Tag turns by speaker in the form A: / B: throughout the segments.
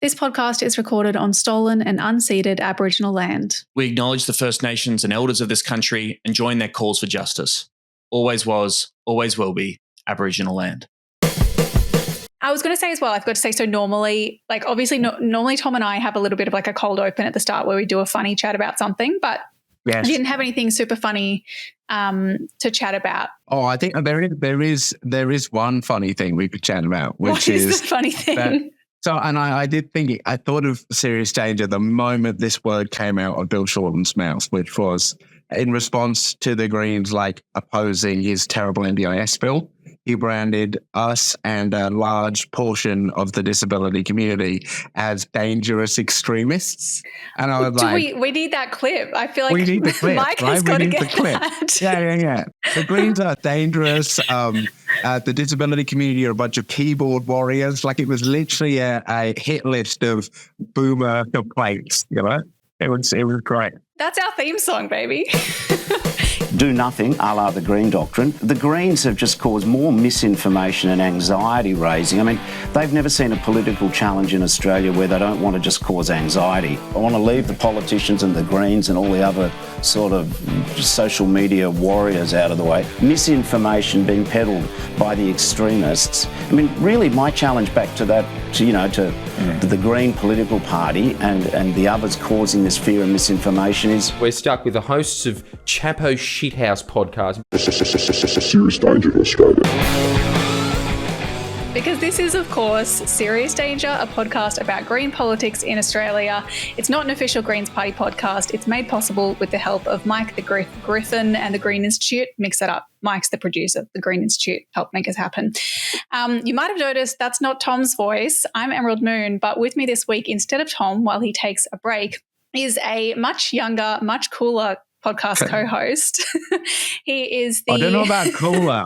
A: This podcast is recorded on stolen and unceded Aboriginal land.
B: We acknowledge the First Nations and elders of this country and join their calls for justice. Always was, always will be Aboriginal land.
A: I was going to say as well, I've got to say, so normally, like obviously, normally Tom and I have a little bit of like a cold open at the start where we do a funny chat about something, but
C: Yes.
A: I didn't have anything super funny to chat about.
C: Oh, I think there is one funny thing we could chat about, which
A: What is the funny thing?
C: I did think I thought of serious danger the moment this word came out of Bill Shorten's mouth, which was in response to the Greens like opposing his terrible NDIS bill. He branded us and a large portion of the disability community as dangerous extremists. And I was
A: we need that clip. I feel like
C: we need the clip,
A: Mike
C: right?
A: has got to get
C: the clip.
A: that.
C: Yeah. The Greens are dangerous. The disability community are a bunch of keyboard warriors. Like it was literally a hit list of boomer complaints, you know? It was great.
A: That's our theme song, baby.
D: Do nothing, a la the Green Doctrine. The Greens have just caused more misinformation and anxiety raising. I mean, they've never seen a political challenge in Australia where they don't want to just cause anxiety. I want to leave the politicians and the Greens and all the other sort of social media warriors out of the way. Misinformation being peddled by the extremists. I mean, really, my challenge back to that, to the Green political party and the others causing this fear and misinformation is...
E: We're stuck with the hosts of Chapo Shithouse podcast.
F: Serious danger to Australia.
A: Because this is, of course, Serious Danger, a podcast about green politics in Australia. It's not an official Greens Party podcast. It's made possible with the help of Mike the Griffin and the Green Institute. Mix that up. Mike's the producer. The Green Institute helped make us happen. You might have noticed that's not Tom's voice. I'm Emerald Moon, but with me this week, instead of Tom, while he takes a break, is a much younger, much cooler podcast co-host. He is the...
C: I don't know about cooler.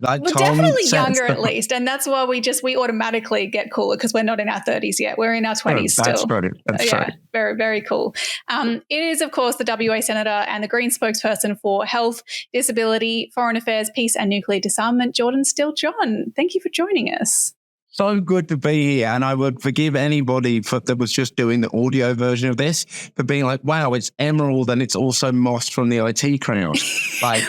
C: Like
A: well,
C: Tom
A: definitely
C: says
A: younger at least. And that's why we automatically get cooler because we're not in our 30s yet. We're in our 20s still.
C: That's brilliant. That's right.
A: Very, very cool. It is, of course, the WA Senator and the Green spokesperson for Health, Disability, Foreign Affairs, Peace and Nuclear Disarmament, Jordon Steele-John. Thank you for joining us.
C: So good to be here, and I would forgive anybody that was just doing the audio version of this for being like, wow, it's Emerald and it's also Moss from the IT crowd. Like,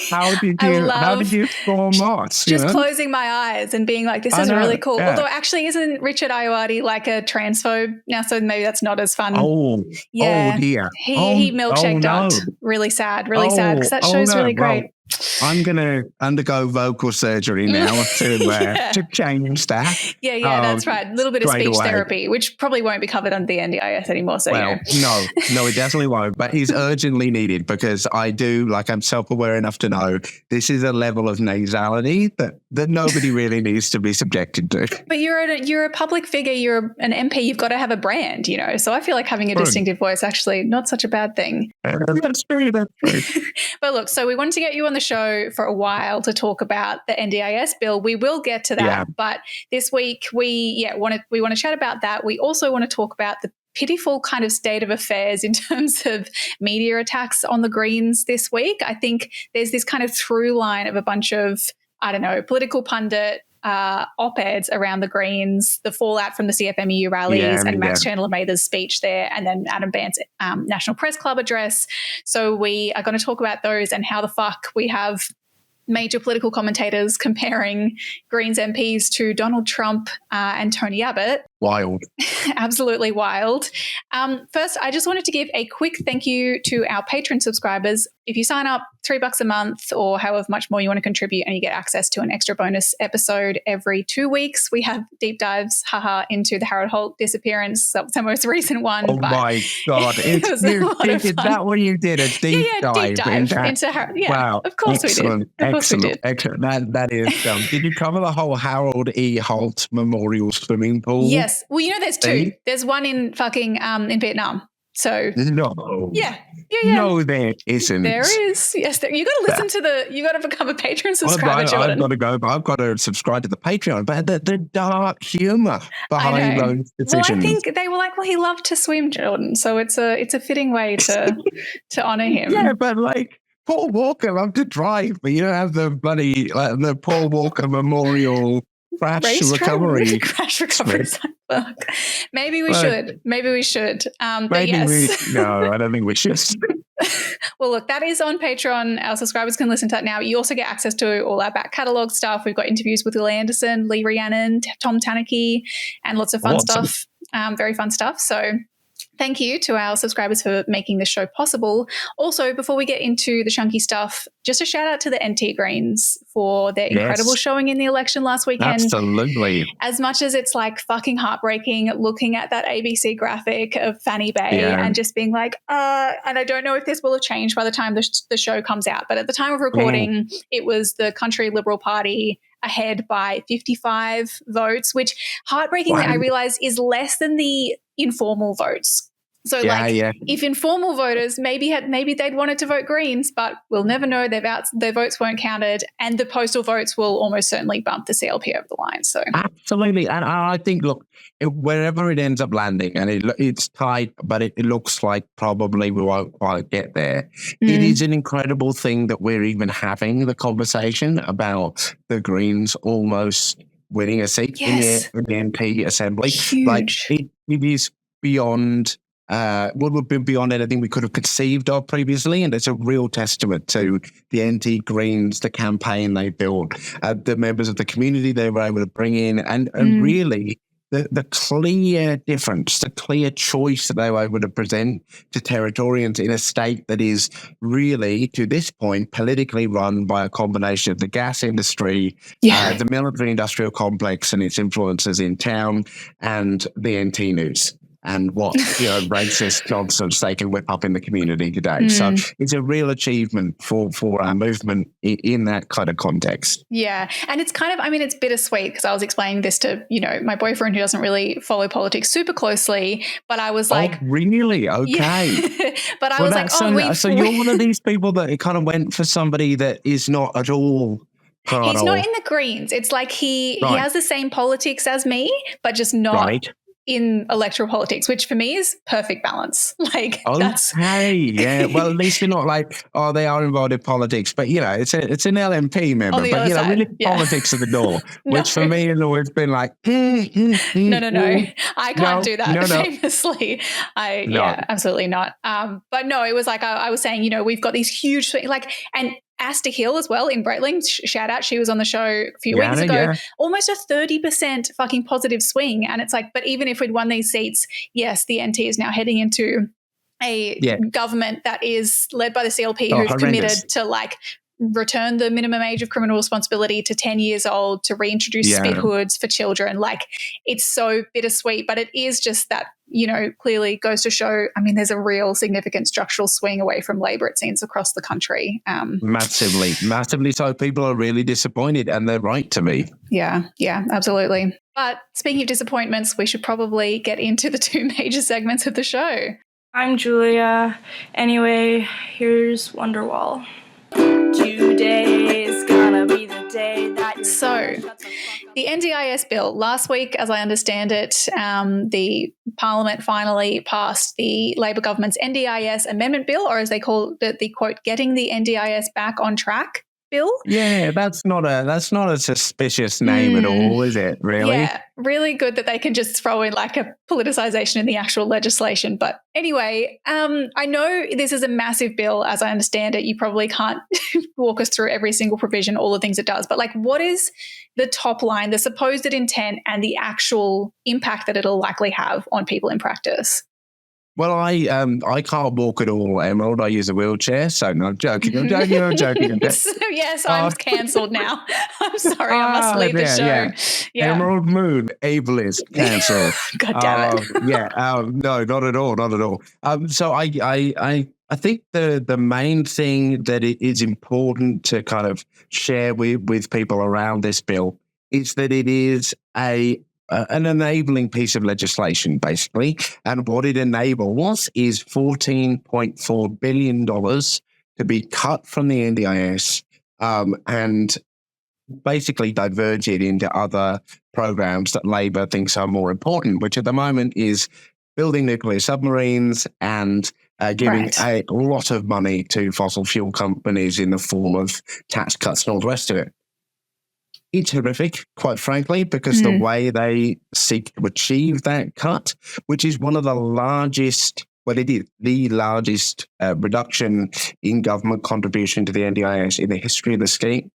C: how did you score Moss?
A: Just closing my eyes and being like, this is really cool.
C: Yeah.
A: Although actually isn't Richard Ayoade like a transphobe now, so maybe that's not as fun.
C: Oh dear.
A: He milkshaked out. Really sad because that show's really great.
C: I'm going to undergo vocal surgery now to change that.
A: Yeah, that's right. A little bit of speech therapy, which probably won't be covered under the NDIS anymore. So
C: no, it definitely won't. But he's urgently needed because I'm self-aware enough to know this is a level of nasality that nobody really needs to be subjected to.
A: But you're a public figure. You're an MP. You've got to have a brand, So I feel like having a distinctive voice actually not such a bad thing.
C: That's true.
A: But look, so we wanted to get you on the show for a while to talk about the NDIS bill. We will get to that, but this week we want to chat about that. We also want to talk about the pitiful kind of state of affairs in terms of media attacks on the Greens this week. I think there's this kind of through line of a bunch of, political pundit op-eds around the Greens, the fallout from the CFMEU rallies and Max Chandler-Mather's speech there, and then Adam Bandt's National Press Club address. So we are going to talk about those and how the fuck we have major political commentators comparing Greens MPs to Donald Trump and Tony Abbott.
C: Wild.
A: Absolutely wild. First, I just wanted to give a quick thank you to our Patreon subscribers. If you sign up $3 a month or however much more you want to contribute and you get access to an extra bonus episode every 2 weeks, we have deep dives, into the Harold Holt disappearance, the most recent one.
C: Oh my God. Is that what you did? A deep dive
A: into Harold. Yeah,
C: wow.
A: Of course
C: Excellent.
A: we did.
C: Excellent. That is Did you cover the whole Harold E. Holt Memorial Swimming Pool?
A: Yes. Well, there's two. There's one in fucking in Vietnam. So
C: no.
A: Yeah.
C: No, there isn't.
A: There is. Yes, you got to listen to you got to become a Patreon subscriber, Jordan.
C: I've got to subscribe to the Patreon. But the dark humour behind those decisions.
A: Well, I think they were like, well, he loved to swim, Jordan. So it's a fitting way to honour him.
C: Yeah, but Paul Walker loved to drive, but you don't have the bloody the Paul Walker Memorial crash recovery.
A: Crash recovery. Maybe we should. But yes.
C: No, I don't think we should.
A: Well, look, that is on Patreon. Our subscribers can listen to that now. You also get access to all our back catalogue stuff. We've got interviews with Will Anderson, Lee Rhiannon, Tom Tanaki, and lots of fun stuff. Very fun stuff. So thank you to our subscribers for making this show possible. Also, before we get into the chunky stuff, just a shout out to the NT Greens for their incredible showing in the election last weekend.
C: Absolutely.
A: As much as it's like fucking heartbreaking looking at that ABC graphic of Fanny Bay and just being like, and I don't know if this will have changed by the time the show comes out, but at the time of recording, it was the Country Liberal Party ahead by 55 votes, which heartbreakingly I realize is less than the informal votes. So if informal voters maybe they'd wanted to vote Greens, but we'll never know. Their votes weren't counted, and the postal votes will almost certainly bump the CLP over the line. So
C: absolutely, and I think, look, wherever it ends up landing, and it's tight, but it looks like probably we won't quite get there. It is an incredible thing that we're even having the conversation about the Greens almost winning a seat in the MP Assembly.
A: Huge.
C: Like it is beyond. Would have been beyond anything we could have conceived of previously, and it's a real testament to the NT Greens, the campaign they built, the members of the community they were able to bring in, and really the clear difference, the clear choice that they were able to present to Territorians in a state that is really, to this point, politically run by a combination of the gas industry, the military industrial complex and its influences in town, and the NT News. And what racist nonsense they can whip up in the community today. So it's a real achievement for our movement in that kind of context.
A: Yeah. And it's kind of, it's bittersweet because I was explaining this to, my boyfriend who doesn't really follow politics super closely, but I was like.
C: Oh, really? Okay.
A: Yeah. But I was like,
C: so you're one of these people that kind of went for somebody that is not at all.
A: He's not in the Greens. It's like he has the same politics as me, but just not in electoral politics, which for me is perfect balance. That's
C: yeah. Well, at least you're not like, they are involved in politics, but it's an LNP member, but really politics at the door, which for me has always been like,
A: no, I can't do that famously. Absolutely not. But no, it was like I was saying, we've got these huge and Asta Hill as well in Breitling, shout out, she was on the show a few weeks ago, almost a 30% fucking positive swing. And it's like, but even if we'd won these seats, yes, the NT is now heading into a government that is led by the CLP who've committed to return the minimum age of criminal responsibility to 10 years old, to reintroduce speedhoods for children. It's so bittersweet, but it is just that, clearly goes to show, there's a real significant structural swing away from Labor, it seems, across the country.
C: Massively so. People are really disappointed, and they're right to be.
A: Yeah, absolutely. But speaking of disappointments, we should probably get into the two major segments of the show.
G: I'm Julia. Anyway, here's Wonderwall. Today's gonna be the day that you're
A: So, the NDIS bill, last week, as I understand it, the Parliament finally passed the Labor government's NDIS amendment bill, or as they call it, the quote, getting the NDIS back on track bill.
C: Yeah, that's not a suspicious name at all, is it? Really?
A: Yeah, really good that they can just throw in a politicization in the actual legislation. But anyway, I know this is a massive bill, as I understand it. You probably can't walk us through every single provision, all the things it does. But what is the top line, the supposed intent, and the actual impact that it'll likely have on people in practice?
C: Well, I can't walk at all, Emerald. I use a wheelchair, so no, I'm joking.
A: Yes, I'm cancelled now. I'm sorry, I must leave the show. Yeah.
C: Emerald Moon, ableist, cancelled.
A: God damn it.
C: No, not at all. So I think the main thing that it is important to kind of share with people around this bill is that it is an enabling piece of legislation, basically. And what it enables is $14.4 billion to be cut from the NDIS and basically diverge it into other programs that Labor thinks are more important, which at the moment is building nuclear submarines and giving a lot of money to fossil fuel companies in the form of tax cuts and all the rest of it. It's horrific, quite frankly, because the way they seek to achieve that cut, which is one of the largest, well, it is the largest reduction in government contribution to the NDIS in the history of the scheme.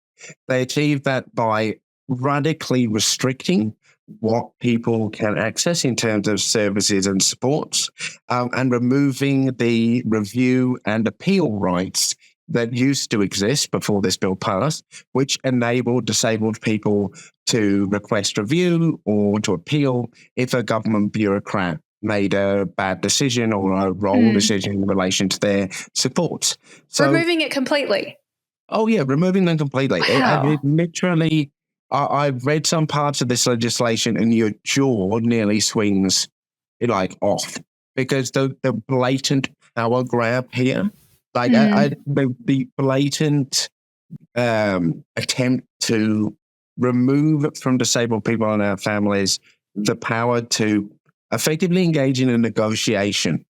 C: They achieved that by radically restricting what people can access in terms of services and supports, and removing the review and appeal rights that used to exist before this bill passed, which enabled disabled people to request review or to appeal if a government bureaucrat made a bad decision or a wrong decision in relation to their supports. So,
A: removing it completely?
C: Oh, yeah, removing them completely.
A: Wow.
C: It literally, I've read some parts of this legislation and your jaw nearly swings like off because the blatant power grab here, like the blatant attempt to remove from disabled people and our families the power to effectively engage in a negotiation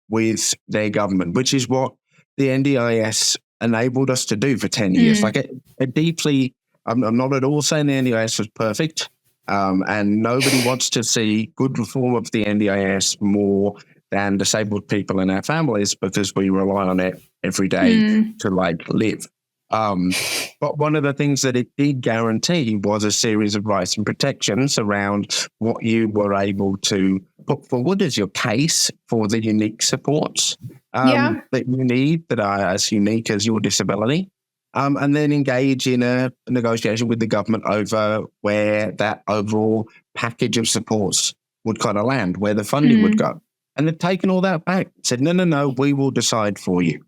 C: with their government, which is what the NDIS enabled us to do for 10 years. Like it deeply, I'm not at all saying the NDIS was perfect, and nobody wants to see good reform of the NDIS more than disabled people and our families because we rely on it every day to like live. But one of the things that it did guarantee was a series of rights and protections around what you were able to put forward as your case for the unique supports that you need that are as unique as your disability, and then engage in a negotiation with the government over where that overall package of supports would kind of land, where the funding would go. And they've taken all that back, said, no, we will decide for you.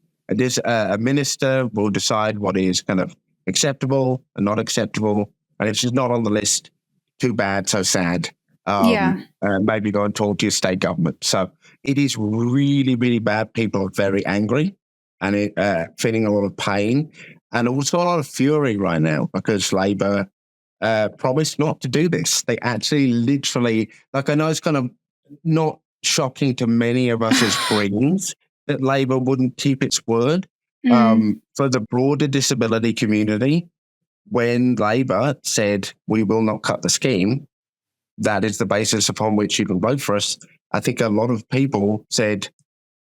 C: A minister will decide what is kind of acceptable and not acceptable. And if she's not on the list, too bad, so sad. Maybe go and talk to your state government. So it is really, really bad. People are very angry and feeling a lot of pain and also a lot of fury right now because Labor promised not to do this. They actually literally, like I know it's kind of not shocking to many of us as Greens, that Labor wouldn't keep its word. For the broader disability community, when Labor said, we will not cut the scheme, that is the basis upon which you can vote for us. I think a lot of people said,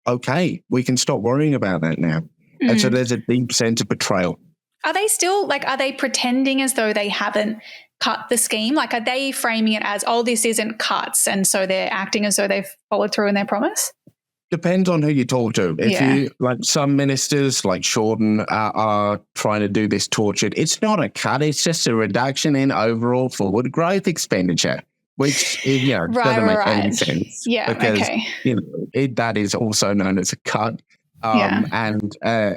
C: okay, we can stop worrying about that now. And so there's a deep sense of betrayal.
A: Are they still, are they pretending as though they haven't cut the scheme? Like, are they framing it as, this isn't cuts, and so they're acting as though they've followed through in their promise?
C: Depends on who you talk to. If you, like some ministers like Shorten are trying to do this tortured, it's not a cut, it's just a reduction in overall forward growth expenditure, which doesn't make any sense.
A: Yeah,
C: because,
A: okay.
C: That is also known as a cut. And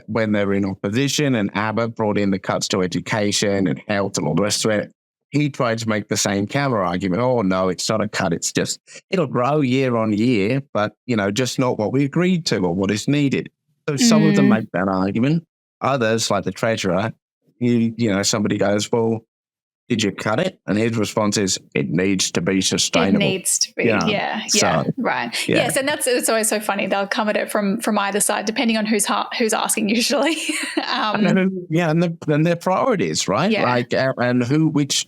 C: when they were in opposition and Abbott brought in the cuts to education and health and all the rest of it, he tried to make the same counter argument. Oh, no, it's not a cut. It's just, it'll grow year on year, but, just not what we agreed to or what is needed. So some of them make that argument. Others, like the Treasurer, somebody goes, well, did you cut it? And his response is, it needs to be sustainable.
A: It needs to be, right. Yes, and it's always so funny. They'll come at it from either side, depending on who's asking usually.
C: And their priorities, right?
A: Yeah.
C: Like, and which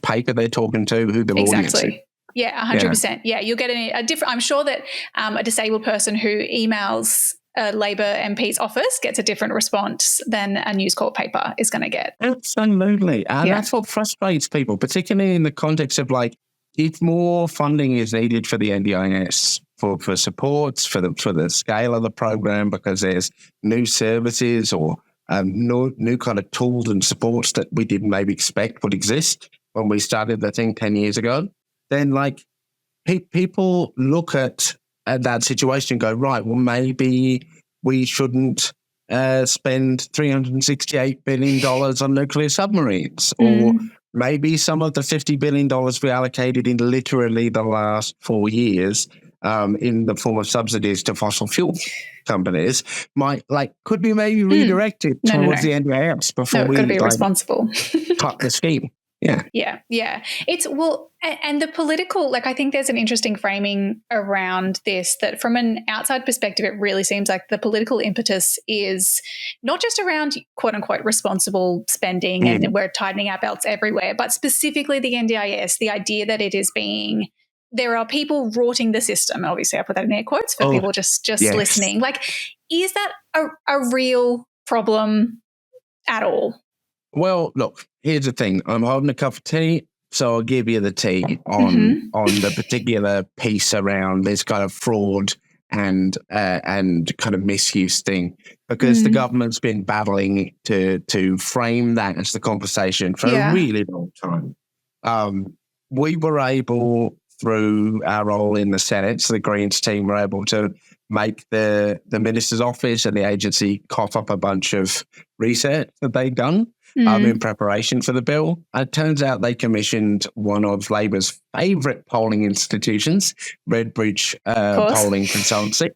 C: paper they're talking to, who the audience is.
A: Yeah, 100%. Yeah, you'll get a different. I'm sure that a disabled person who emails a Labor MP's office gets a different response than a News Corp paper is going to get.
C: Absolutely. And that's what frustrates people, particularly in the context of if more funding is needed for the NDIS, for supports, for the scale of the program, because there's new services or new kind of tools and supports that we didn't maybe expect would exist when we started the thing 10 years ago, then people look at that situation and go, right, well, maybe we shouldn't spend $368 billion on nuclear submarines, or maybe some of the $50 billion we allocated in literally the last 4 years in the form of subsidies to fossil fuel companies could be maybe redirected towards the NDIS before we
A: responsible.
C: cut the scheme.
A: Yeah. It's and the political, like, I think there's an interesting framing around this that from an outside perspective, it really seems like the political impetus is not just around quote unquote responsible spending and we're tightening our belts everywhere, but specifically the NDIS, the idea that it is there are people rorting the system. Obviously I put that in air quotes for people just listening. Like, is that a real problem at all?
C: Well, look, here's the thing. I'm holding a cup of tea, so I'll give you the tea on the particular piece around this kind of fraud and kind of misuse thing, because the government's been battling to frame that as the conversation for a really long time. We were able, through our role in the Senate, so the Greens team were able to make the minister's office and the agency cough up a bunch of research that they'd done in preparation for the bill. It turns out they commissioned one of Labor's favourite polling institutions, Redbridge Polling Consultancy,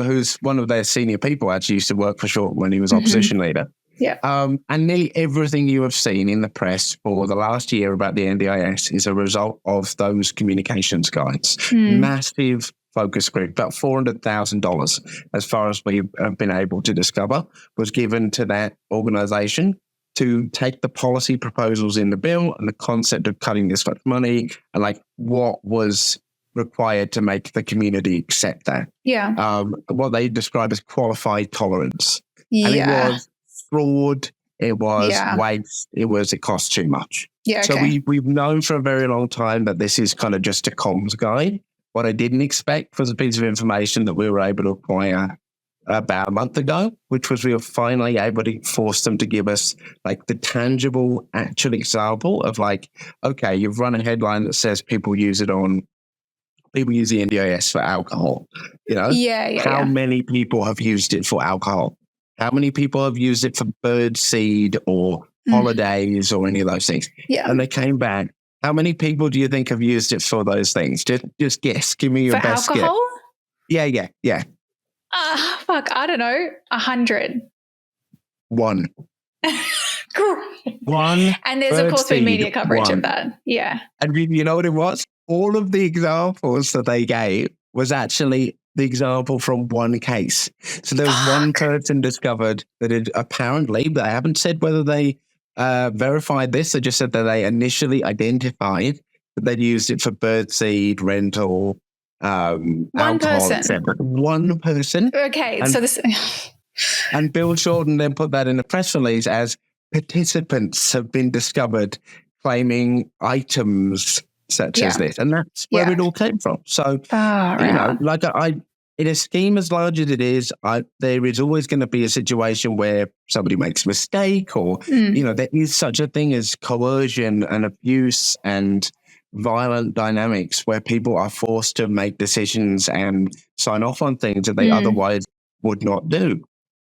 C: who's one of their senior people, actually used to work for Shorten when he was opposition leader.
A: Yeah.
C: And nearly everything you have seen in the press for the last year about the NDIS is a result of those communications guides. Massive focus group, about $400,000, as far as we have been able to discover, was given to that organisation to take the policy proposals in the bill and the concept of cutting this much money and like what was required to make the community accept that.
A: Yeah.
C: What they describe as qualified tolerance.
A: Yeah.
C: And it was fraud, it was waste, it cost too much.
A: Yeah.
C: So we've known for a very long time that this is kind of just a comms guide. What I didn't expect was a piece of information that we were able to acquire about a month ago, which was we were finally able to force them to give us like the tangible, actual example of like, okay, you've run a headline that says people use the NDIS for alcohol. How many people have used it for alcohol? How many people have used it for bird seed or holidays or any of those things?
A: Yeah.
C: And they came back. How many people do you think have used it for those things? Just guess. Give me your
A: for
C: best
A: alcohol?
C: guess. Yeah.
A: Fuck, I don't know. 100.
C: One. One.
A: And there's, of course, been media coverage of that. Yeah.
C: And you know what it was? All of the examples that they gave was actually the example from one case. So there was one person discovered that it apparently, but I haven't said whether they verified this. They just said that they initially identified that they'd used it for birdseed, rental, alcohol, etc. One person.
A: Okay,
C: and,
A: so this...
C: and Bill Shorten then put that in a press release as participants have been discovered claiming items such as this. And that's where it all came from. So, in a scheme as large as it is, there is always going to be a situation where somebody makes a mistake or, there is such a thing as coercion and abuse and violent dynamics where people are forced to make decisions and sign off on things that they otherwise would not do.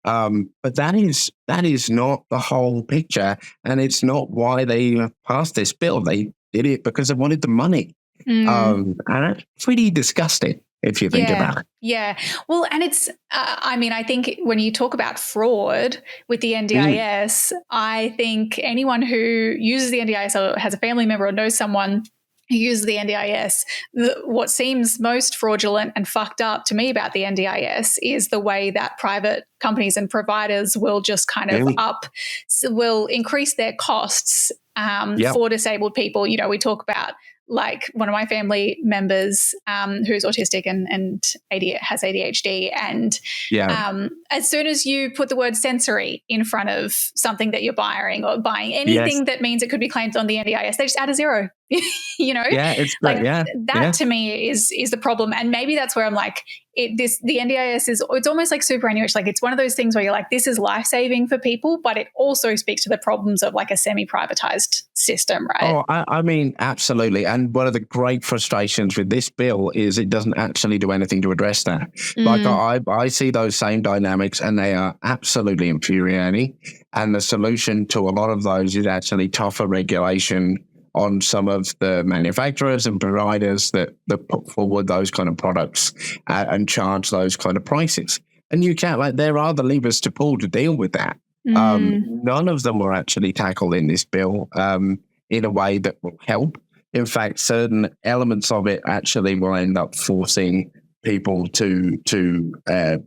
C: But that is not the whole picture, and it's not why they passed this bill. They did it because they wanted the money. And it's pretty disgusting if you think about it.
A: Yeah. Well, and it's, I think when you talk about fraud with the NDIS, I think anyone who uses the NDIS or has a family member or knows someone who uses the NDIS, what seems most fraudulent and fucked up to me about the NDIS is the way that private companies and providers will just kind of will increase their costs for disabled people. We talk about like one of my family members who's autistic and has ADHD. And as soon as you put the word sensory in front of something that you're buying or buying anything that means it could be claimed on the NDIS, they just add a zero. That to me is the problem. And maybe that's where I'm like, the NDIS it's almost like superannuation. Like it's one of those things where you're like, this is life-saving for people, but it also speaks to the problems of like a semi-privatized system, right?
C: Oh, I mean, absolutely. And one of the great frustrations with this bill is it doesn't actually do anything to address that. Like I see those same dynamics and they are absolutely infuriating. And the solution to a lot of those is actually tougher regulation on some of the manufacturers and providers that put forward those kind of products and charge those kind of prices. And you can't, there are the levers to pull to deal with that. None of them were actually tackled in this bill in a way that will help. In fact, certain elements of it actually will end up forcing people to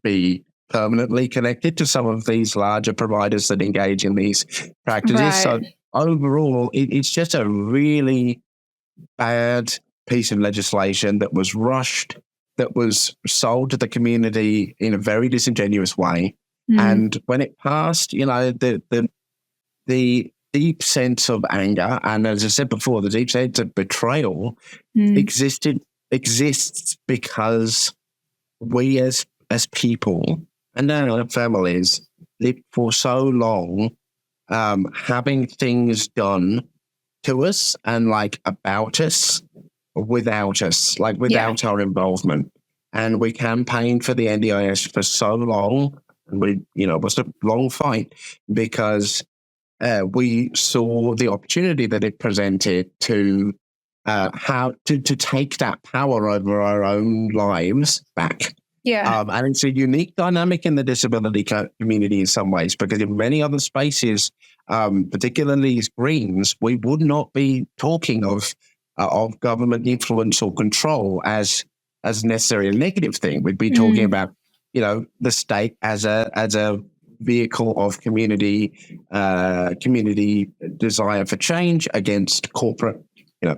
C: be permanently connected to some of these larger providers that engage in these practices.
A: Right.
C: So overall, it's just a really bad piece of legislation that was rushed, that was sold to the community in a very disingenuous way. And when it passed, the deep sense of anger, and as I said before, the deep sense of betrayal exists because we as people and our families lived for so long having things done to us and about us without us, without our involvement. And we campaigned for the NDIS for so long. And it was a long fight because we saw the opportunity that it presented to how to take that power over our own lives back.
A: Yeah.
C: And it's a unique dynamic in the disability community in some ways, because in many other spaces, particularly as Greens, we would not be talking of government influence or control as necessarily a negative thing. We'd be talking about, the state as a vehicle of community desire for change against corporate,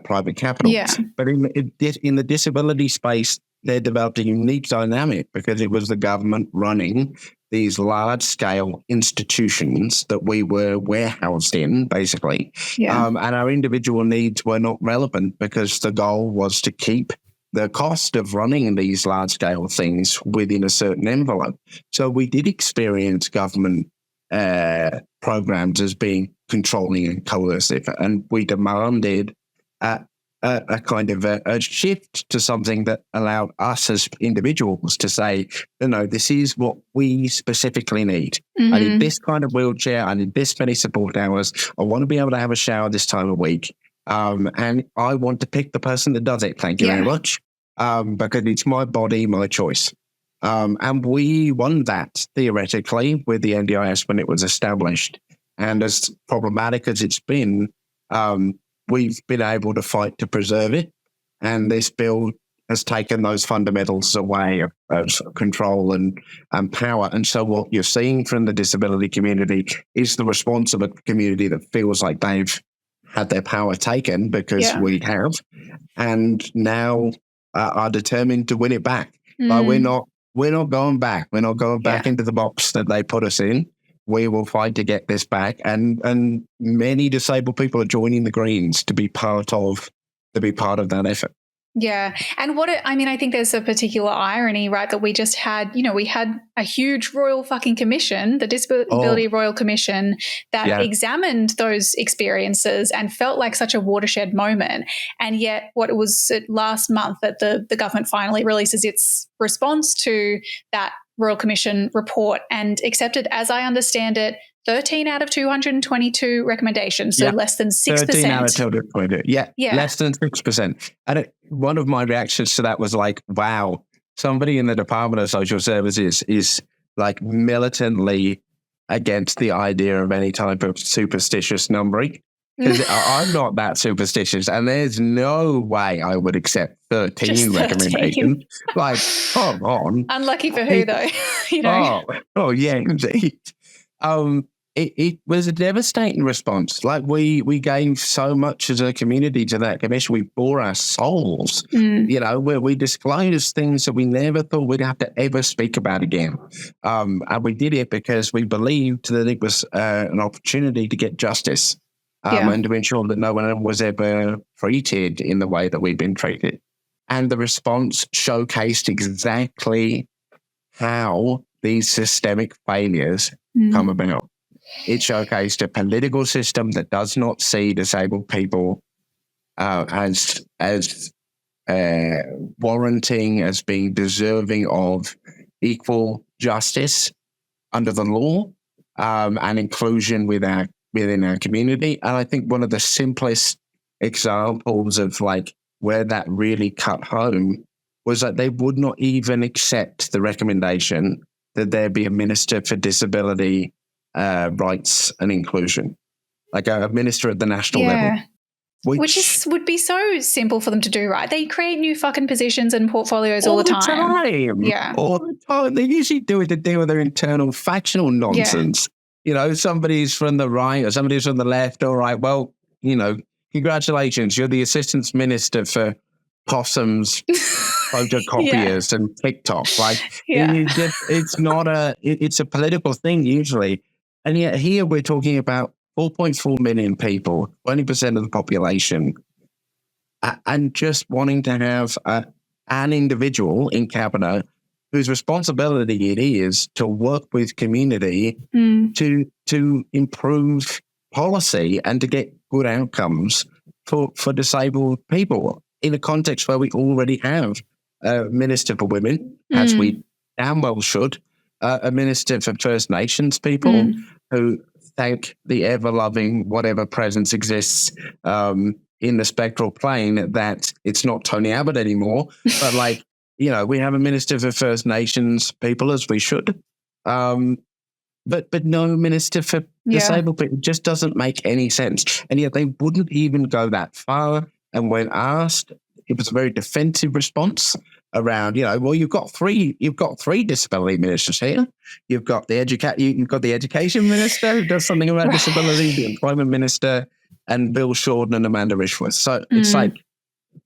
C: private capital.
A: Yeah.
C: But in the disability space, they developed a unique dynamic because it was the government running these large-scale institutions that we were warehoused in, basically.
A: Yeah.
C: And our individual needs were not relevant because the goal was to keep the cost of running these large-scale things within a certain envelope. So we did experience government programs as being controlling and coercive, and we demanded a kind of a shift to something that allowed us as individuals to say, this is what we specifically need. I need this kind of wheelchair. I need this many support hours. I want to be able to have a shower this time of week. And I want to pick the person that does it. Thank you very much. Because it's my body, my choice. And we won that theoretically with the NDIS when it was established. And as problematic as it's been, we've been able to fight to preserve it. And this bill has taken those fundamentals away of control and power. And so what you're seeing from the disability community is the response of a community that feels like they've had their power taken because we have, and now are determined to win it back. But we're not going back. We're not going back into the box that they put us in. We will fight to get this back. And many disabled people are joining the Greens to be part of that effort.
A: Yeah. And I think there's a particular irony, right, that we just had, we had a huge royal fucking commission, the Disability Royal Commission, that examined those experiences and felt like such a watershed moment. And yet what was last month that the government finally releases its response to that Royal Commission report and accepted, as I understand it, 13 out of 222 recommendations, so less than 6%.
C: 13 out of 222, less than 6%. And one of my reactions to that was like, wow, somebody in the Department of Social Services is like militantly against the idea of any type of superstitious numbering. Because I'm not that superstitious, and there's no way I would accept 13 recommendations. Like, come on.
A: Unlucky for who, though?
C: Oh, yeah, indeed. It was a devastating response. Like we gave so much as a community to that commission. We bore our souls, where we disclosed things that we never thought we'd have to ever speak about again. And we did it because we believed that it was an opportunity to get justice and to ensure that no one was ever treated in the way that we've been treated. And the response showcased exactly how these systemic failures come about. It showcased a political system that does not see disabled people as warranting, as being deserving of equal justice under the law and inclusion within our community. And I think one of the simplest examples of like where that really cut home was that they would not even accept the recommendation that there be a minister for disability rights and inclusion, like a minister at the national level.
A: Which would be so simple for them to do, right? They create new fucking positions and portfolios all the time. Yeah.
C: All the time. They usually do it to deal with their internal factional nonsense. Somebody's from the right or somebody's from the left. All right, well, congratulations. You're the assistant minister for possums, photocopiers and TikTok. It's a political thing usually. And yet here we're talking about 4.4 million people, 20% of the population, and just wanting to have an individual in cabinet whose responsibility it is to work with community to improve policy and to get good outcomes for disabled people in a context where we already have a minister for women, as we damn well should, a minister for First Nations people who thank the ever-loving whatever presence exists in the spectral plane that it's not Tony Abbott anymore. But we have a minister for First Nations people, as we should. But no minister for disabled people. It just doesn't make any sense. And yet they wouldn't even go that far. And when asked, it was a very defensive response around, you've got three disability ministers here. You've got the education minister who does something about disability, the employment minister, and Bill Shorten and Amanda Rishworth. So it's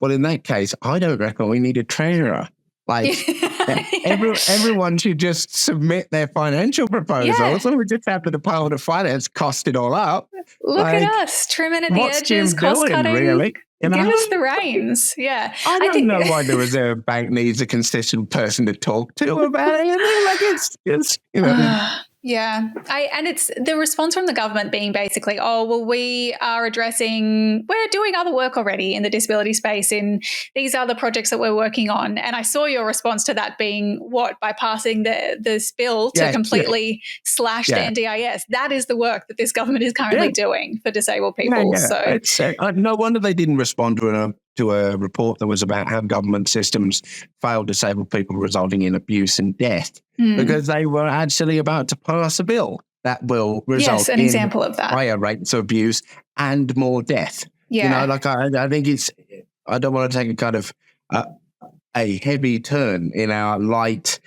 C: well, in that case, I don't reckon we need a treasurer. Everyone should just submit their financial proposals, and we just have the Department of Finance cost it all up.
A: Look at us trimming at the edges, cost cutting. Really? Give us the reins. Yeah.
C: I don't know why the Reserve Bank needs a consistent person to talk to about anything. It's just,
A: Yeah. And it's the response from the government being basically, we're doing other work already in the disability space in these other projects that we're working on. And I saw your response to that being by passing this bill to completely slash the NDIS. That is the work that this government is currently doing for disabled people.
C: Yeah. So no wonder they didn't respond to a report that was about how government systems fail disabled people, resulting in abuse and death, because they were actually about to pass a bill that will result in
A: example of that.
C: Higher rates of abuse and more death.
A: Yeah.
C: I think I don't want to take a kind of a heavy turn in our light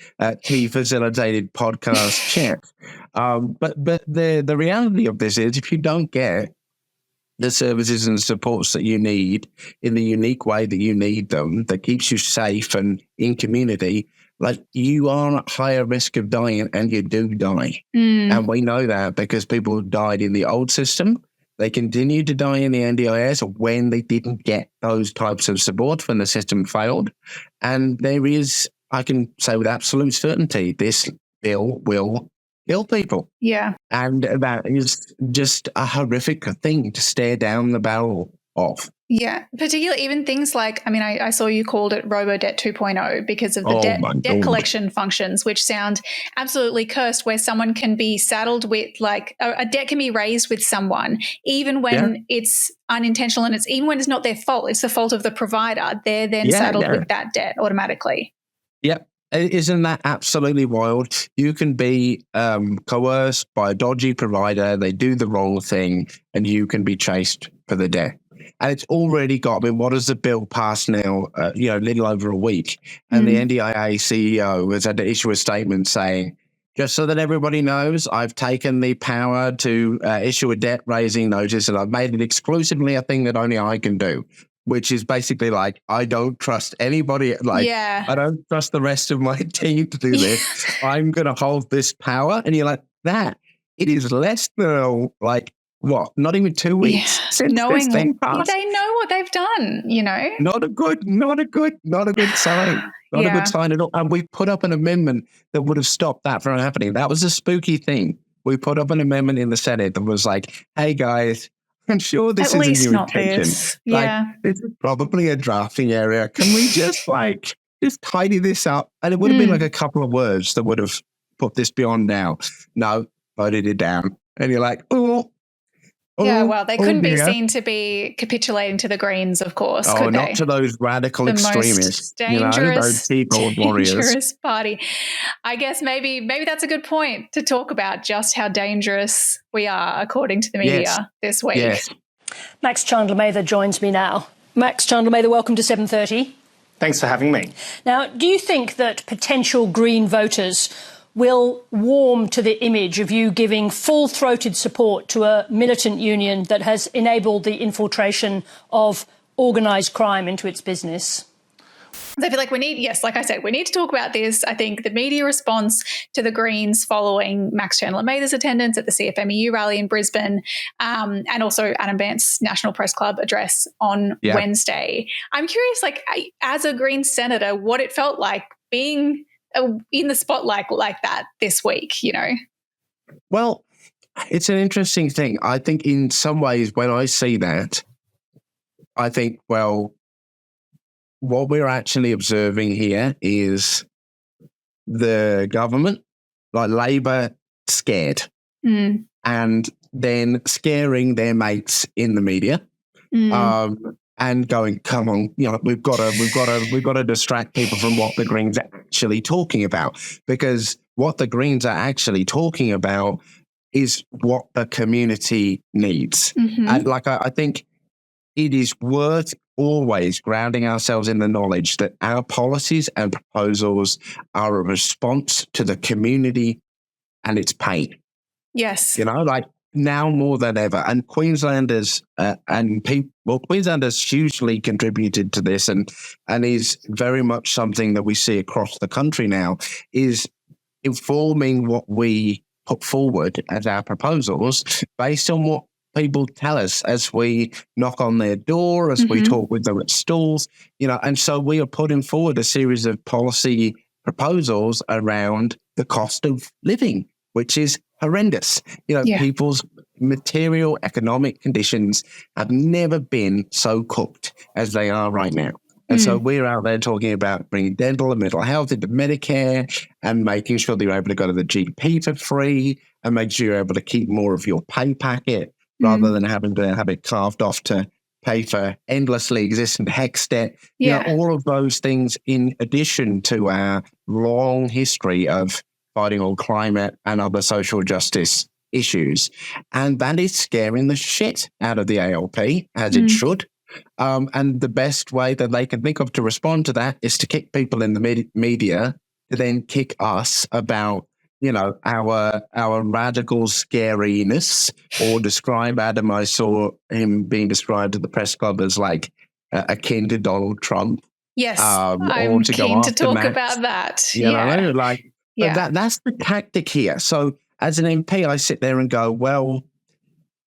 C: tea-facilitated podcast chat. But the reality of this is if you don't get the services and supports that you need in the unique way that you need them, that keeps you safe and in community, you are at higher risk of dying, and you do die. And we know that because people who died in the old system, they continued to die in the NDIS when they didn't get those types of support when the system failed. And there is, I can say with absolute certainty, this bill will kill people.
A: Yeah.
C: And that is just a horrific thing to stare down the barrel of.
A: Yeah, particularly even things like, I saw you called it Robo-Debt 2.0 because of the debt collection functions, which sound absolutely cursed, where someone can be saddled with a debt can be raised with someone, even when it's unintentional and even when it's not their fault, it's the fault of the provider. They're then saddled with that debt automatically.
C: Yep. Isn't that absolutely wild? You can be coerced by a dodgy provider, they do the wrong thing, and you can be chased for the debt. And it's already got, what does the bill pass now? A little over a week. And the NDIA CEO has had to issue a statement saying, just so that everybody knows, I've taken the power to issue a debt raising notice, and I've made it exclusively a thing that only I can do. Which is basically I don't trust anybody. I don't trust the rest of my team to do this. I'm going to hold this power. And you're like, that. It is less than not even 2 weeks since this thing passed.
A: They know what they've done,
C: Not a good sign. Not a good sign at all. And we put up an amendment that would have stopped that from happening. That was a spooky thing. We put up an amendment in the Senate that was like, hey guys, I'm sure this is a new intention.
A: This. Yeah.
C: This is probably a drafting area. Can we just tidy this up? And it would have been a couple of words that would have put this beyond now. No, voted it down. And you're like,
A: Yeah, well, they couldn't be seen to be capitulating to the Greens, of course, could
C: not
A: they?
C: to those radical
A: The
C: extremists.
A: most dangerous,
C: those keyboard warriors.
A: dangerous party. I guess maybe that's a good point to talk about just how dangerous we are, according to the media this week.
C: Yes.
H: Max Chandler-Mather joins me now. Max Chandler-Mather, welcome to 7:30.
I: Thanks for having me.
H: Now, do you think that potential Green voters will warm to the image of you giving full-throated support to a militant union that has enabled the infiltration of organised crime into its business?
A: I feel like like I said, we need to talk about this. I think the media response to the Greens following Max Chandler-Mather's attendance at the CFMEU rally in Brisbane, and also Adam Bandt's National Press Club address on Wednesday. I'm curious, like, as a Greens senator, what it felt like being in the spotlight like that this week, Well,
C: it's an interesting thing. I think in some ways when I see that, I think, well, what we're actually observing here is the government, like Labor, scared, and then scaring their mates in the media, and going, "Come on, we've got to distract people from what the Greens are actually talking about, because what the Greens are actually talking about is what the community needs." And I think it is worth always grounding ourselves in the knowledge that our policies and proposals are a response to the community and its pain.
A: Yes.
C: Like now more than ever. And Queenslanders Queenslanders hugely contributed to this and is very much something that we see across the country now, is informing what we put forward as our proposals based on what people tell us as we knock on their door, as we talk with them at stalls, and so we are putting forward a series of policy proposals around the cost of living, which is horrendous. People's material economic conditions have never been so cooked as they are right now. And so we're out there talking about bringing dental and mental health into Medicare and making sure that you're able to go to the GP for free and make sure you're able to keep more of your pay packet rather than having to have it carved off to pay for endlessly existent HECS debt. All of those things in addition to our long history of fighting on climate and other social justice issues. And that is scaring the shit out of the ALP, as it should. And the best way that they can think of to respond to that is to kick people in the media to then kick us about our radical scariness, or describe Adam. I saw him being described at the press club as like akin to Donald Trump.
A: Yes, I'm keen to talk about that.
C: That's the tactic here. So as an MP, I sit there and go, well,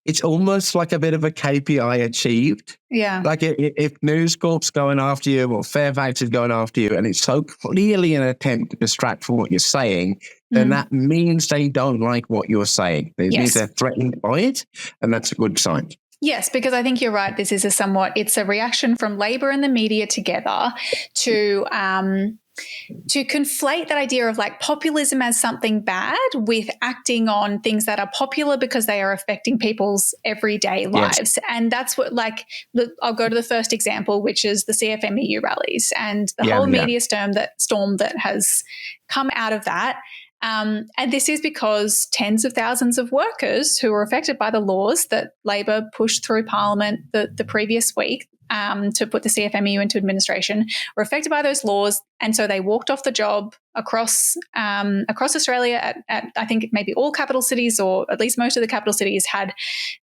C: it's almost like a bit of a KPI achieved.
A: Yeah.
C: Like if News Corp's going after you or Fairfax is going after you, and it's so clearly an attempt to distract from what you're saying, then that means they don't like what you're saying. They're threatened by it, and that's a good sign.
A: Yes, because I think you're right. This is it's a reaction from Labor and the media together to conflate that idea of like populism as something bad with acting on things that are popular because they are affecting people's everyday lives. Yes. And that's what, I'll go to the first example, which is the CFMEU rallies and the whole media storm that has come out of that. And this is because tens of thousands of workers who were affected by the laws that Labor pushed through Parliament the previous week to put the CFMEU into administration were affected by those laws. And so they walked off the job across Australia at I think maybe all capital cities, or at least most of the capital cities, had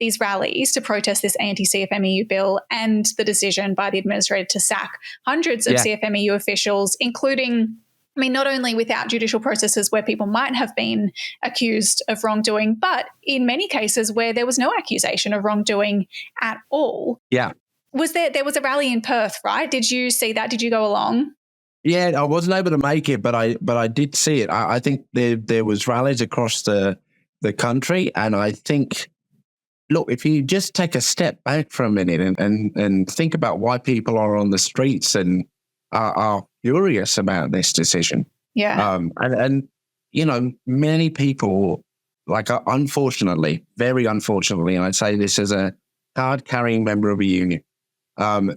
A: these rallies to protest this anti-CFMEU bill and the decision by the administrator to sack hundreds of CFMEU officials, including, not only without judicial processes where people might have been accused of wrongdoing, but in many cases where there was no accusation of wrongdoing at all.
C: Yeah.
A: There was a rally in Perth, right? Did you see that? Did you go along?
C: Yeah, I wasn't able to make it, but I did see it. I think there was rallies across the country, and I think, look, if you just take a step back for a minute and think about why people are on the streets and are furious about this decision.
A: Yeah.
C: And many people unfortunately, very unfortunately, and I'd say this as a card-carrying member of a union,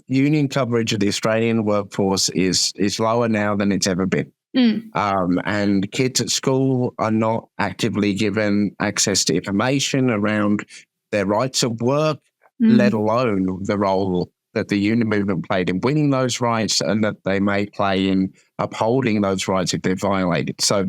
C: union coverage of the Australian workforce is lower now than it's ever been. And kids at school are not actively given access to information around their rights of work, let alone the role that the union movement played in winning those rights and that they may play in upholding those rights if they're violated. So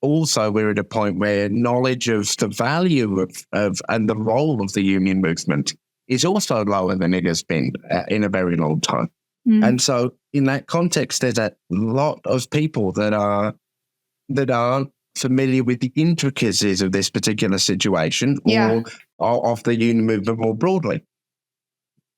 C: also we're at a point where knowledge of the value of and the role of the union movement is also lower than it has been in a very long time. And so in that context, there's a lot of people that aren't familiar with the intricacies of this particular situation or of the union movement more broadly.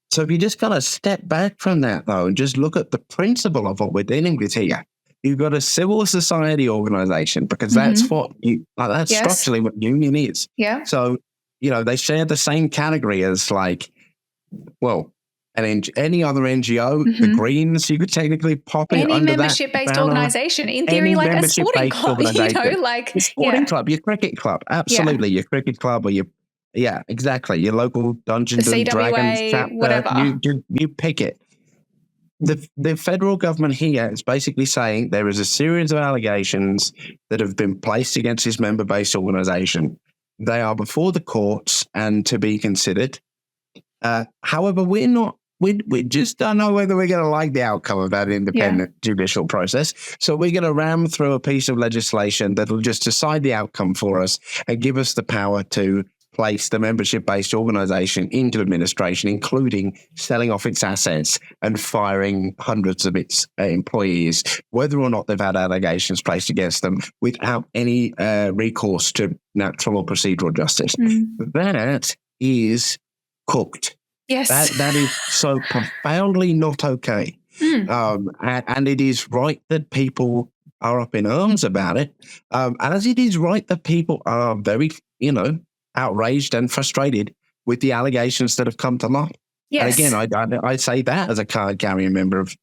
C: So if you just kind of step back from that, though, and just look at the principle of what we're dealing with here, you've got a civil society organization, because that's what that's structurally what union is. Yeah. So, they share the same category as any other NGO, the Greens, you could technically pop it under that.
A: Any membership-based organisation, in theory, like a sporting club,
C: a sporting club, your cricket club, absolutely, your cricket club or exactly, your local Dungeons and Dragons chapter, whatever. You pick it. The federal government here is basically saying there is a series of allegations that have been placed against this member-based organisation. They are before the courts and to be considered. However, we just don't know whether we're going to like the outcome of that independent judicial process. So we're going to ram through a piece of legislation that will just decide the outcome for us and give us the power to place the membership-based organisation into administration, including selling off its assets and firing hundreds of its employees, whether or not they've had allegations placed against them, without any recourse to natural or procedural justice. That is cooked.
A: Yes.
C: That is so profoundly not okay. And it is right that people are up in arms about it, as it is right that people are very, outraged and frustrated with the allegations that have come to light. Yes. And again, I say that as a card-carrying member of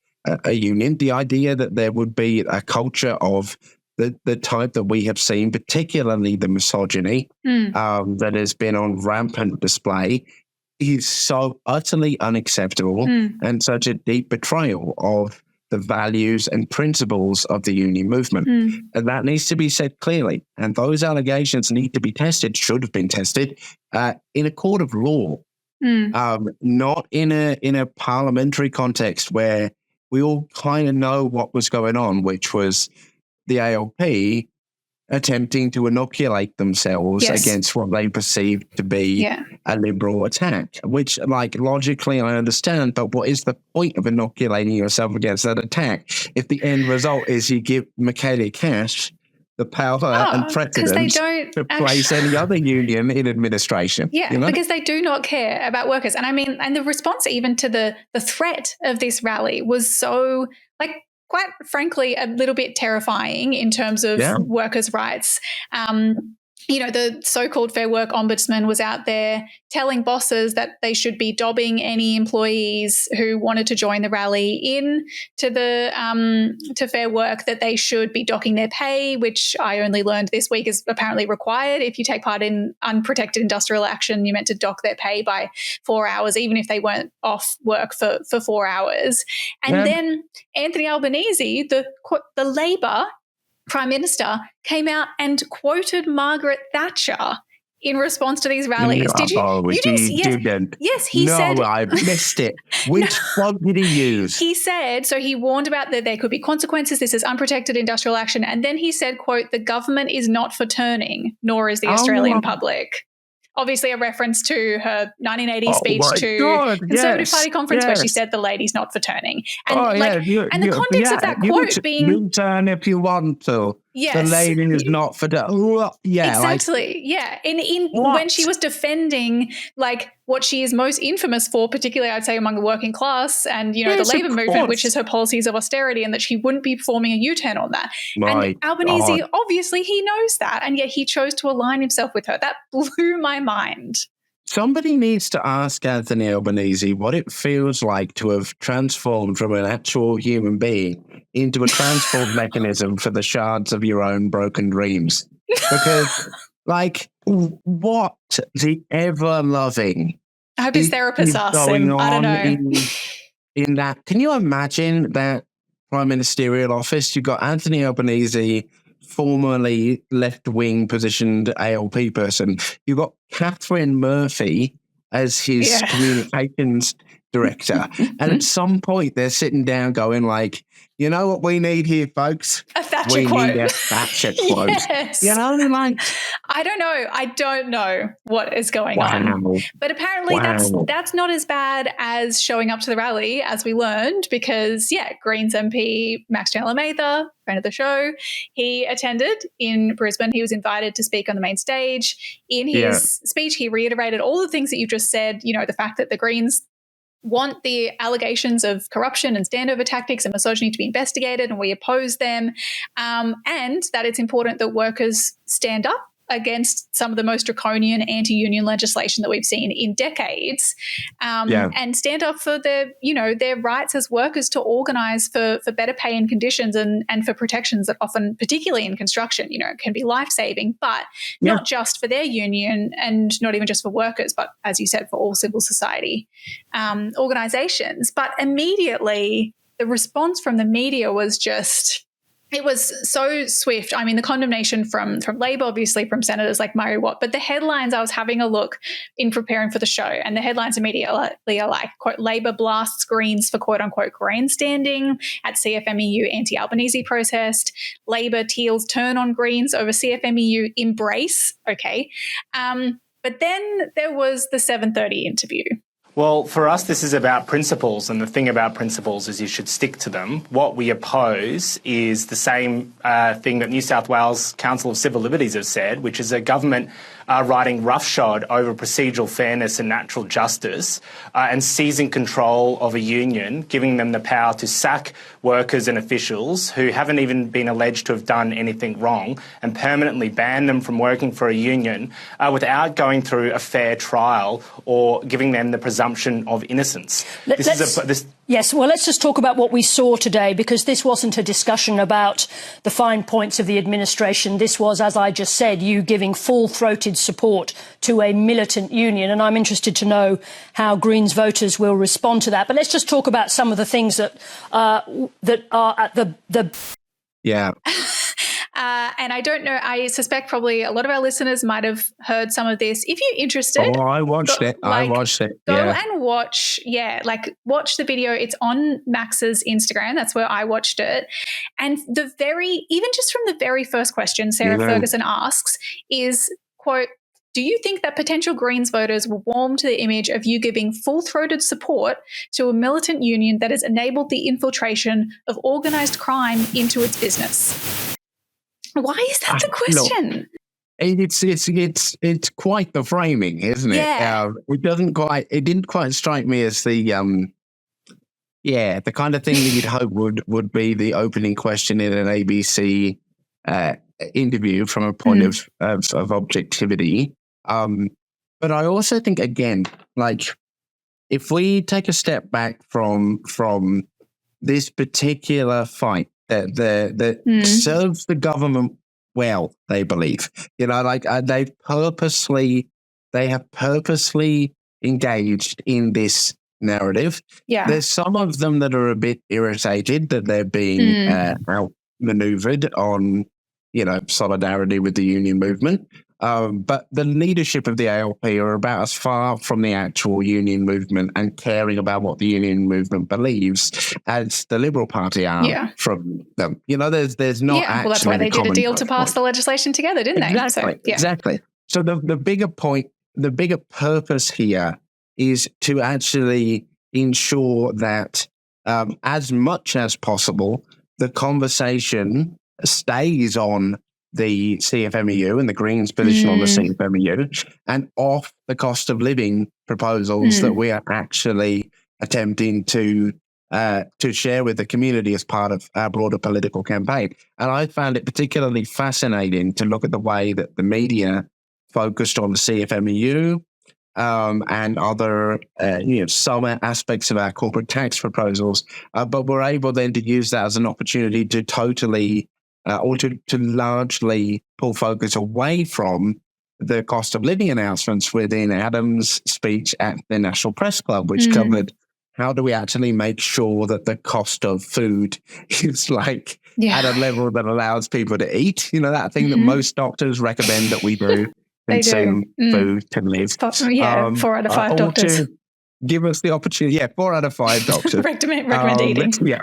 C: a union, the idea that there would be a culture of the type that we have seen, particularly the misogyny that has been on rampant display, is so utterly unacceptable and such a deep betrayal of the values and principles of the union movement. And that needs to be said clearly. And those allegations need to be tested, should have been tested, in a court of law, not in a parliamentary context where we all kind of know what was going on, which was the ALP attempting to inoculate themselves against what they perceived to be a liberal attack, which, logically I understand, but what is the point of inoculating yourself against that attack if the end result is you give Michaela Cash the power and precedence to place any other union in administration?
A: Because they do not care about workers. And I mean, and the response even to the threat of this rally was so, quite frankly, a little bit terrifying in terms of workers' rights. The so-called Fair Work Ombudsman was out there telling bosses that they should be dobbing any employees who wanted to join the rally in to Fair Work, that they should be docking their pay, which I only learned this week is apparently required. If you take part in unprotected industrial action, you're meant to dock their pay by 4 hours, even if they weren't off work for 4 hours. And then Anthony Albanese, the Labor Prime Minister, came out and quoted Margaret Thatcher in response to these rallies. Did you? You didn't? Yes, he said.
C: No, I missed it. Which quote did he use?
A: He said, so he warned about that there could be consequences. This is unprotected industrial action. And then he said, quote, "The government is not for turning, nor is the Australian public." Obviously a reference to her 1980 speech to Conservative Party conference where she said the lady's not for turning. And the context of that quote being...
C: You turn if you want to. Yes. The lady is not for...
A: Exactly, when she was defending what she is most infamous for, particularly I'd say among the working class and, the Labour movement, which is her policies of austerity, and that she wouldn't be performing a U-turn on that. And Albanese, obviously he knows that, and yet he chose to align himself with her. That blew my mind.
C: Somebody needs to ask Anthony Albanese what it feels like to have transformed from an actual human being into a transport mechanism for the shards of your own broken dreams. Because Like, what the ever-loving
A: I hope his therapist asks him. I don't know.
C: In that, can you imagine that prime ministerial office? You've got Anthony Albanese, formerly left-wing positioned ALP person. You've got Catherine Murphy as his communications director. And at some point, they're sitting down going like, you know what we need here, folks?
A: A Thatcher quote.
C: We need a Thatcher quote.
A: Yes.
C: You know, like...
A: I don't know what is going on. But apparently that's not as bad as showing up to the rally, as we learned, because, Greens MP Max Chandler-Mather, friend of the show, he attended in Brisbane. He was invited to speak on the main stage. In his speech, he reiterated all the things that you just said, the fact that the Greens want the allegations of corruption and standover tactics and misogyny to be investigated, and we oppose them, and that it's important that workers stand up against some of the most draconian anti-union legislation that we've seen in decades, and stand up for their rights as workers to organise for better pay and conditions and for protections that often, particularly in construction, can be life-saving, but not just for their union and not even just for workers, but as you said, for all civil society organisations. But immediately the response from the media was just... it was so swift. I mean, the condemnation from Labor, obviously from senators like Murray Watt, but the headlines, I was having a look in preparing for the show, and the headlines immediately are like, quote, Labor blasts Greens for quote unquote grandstanding at CFMEU anti-Albanese protest. Labor Teals turn on Greens over CFMEU embrace. Okay. But then there was the 7:30 interview.
I: Well, for us, this is about principles, and the thing about principles is you should stick to them. What we oppose is the same thing that New South Wales Council of Civil Liberties have said, which is a government riding roughshod over procedural fairness and natural justice and seizing control of a union, giving them the power to sack workers and officials who haven't even been alleged to have done anything wrong and permanently ban them from working for a union without going through a fair trial or giving them the presumption of innocence.
H: Yes, well, let's just talk about what we saw today, because this wasn't a discussion about the fine points of the administration. This was, as I just said, you giving full-throated support to a militant union, and I'm interested to know how Greens voters will respond to that. But let's just talk about some of the things that are at the
A: and I don't know, I suspect probably a lot of our listeners might have heard some of this. If you're interested...
C: Oh, I watched it. Go and
A: watch, watch the video. It's on Max's Instagram. That's where I watched it. And even just from the very first question Sarah Ferguson asks is, quote, do you think that potential Greens voters will warm to the image of you giving full-throated support to a militant union that has enabled the infiltration of organised crime into its business? Why is that the question?
C: It's quite the framing, isn't it?
A: Yeah.
C: It didn't quite strike me as the kind of thing that you'd hope would be the opening question in an ABC interview from a point of objectivity. But I also think, again, like, if we take a step back from this particular fight that serves the government well, they believe, they have purposely engaged in this narrative.
A: Yeah.
C: There's some of them that are a bit irritated that they're being outmaneuvered on, solidarity with the union movement. But the leadership of the ALP are about as far from the actual union movement and caring about what the union movement believes as the Liberal Party are from them. There's not actually...
A: well, that's why they did a deal to pass the legislation together, didn't they?
C: Exactly. So the bigger point, the bigger purpose here is to actually ensure that as much as possible, the conversation stays on the CFMEU and the Greens' position on the CFMEU and off the cost of living proposals that we are actually attempting to share with the community as part of our broader political campaign. And I found it particularly fascinating to look at the way that the media focused on the CFMEU and other some aspects of our corporate tax proposals, but we're able then to use that as an opportunity to totally or to largely pull focus away from the cost of living announcements within Adam's speech at the National Press Club, which covered how do we actually make sure that the cost of food is like at a level that allows people to eat. You know, that thing that most doctors recommend that we do, consume food to live.
A: 4 out of 5 doctors.
C: Give us the opportunity. 4 out of 5 doctors.
A: recommend eating.
C: Yeah.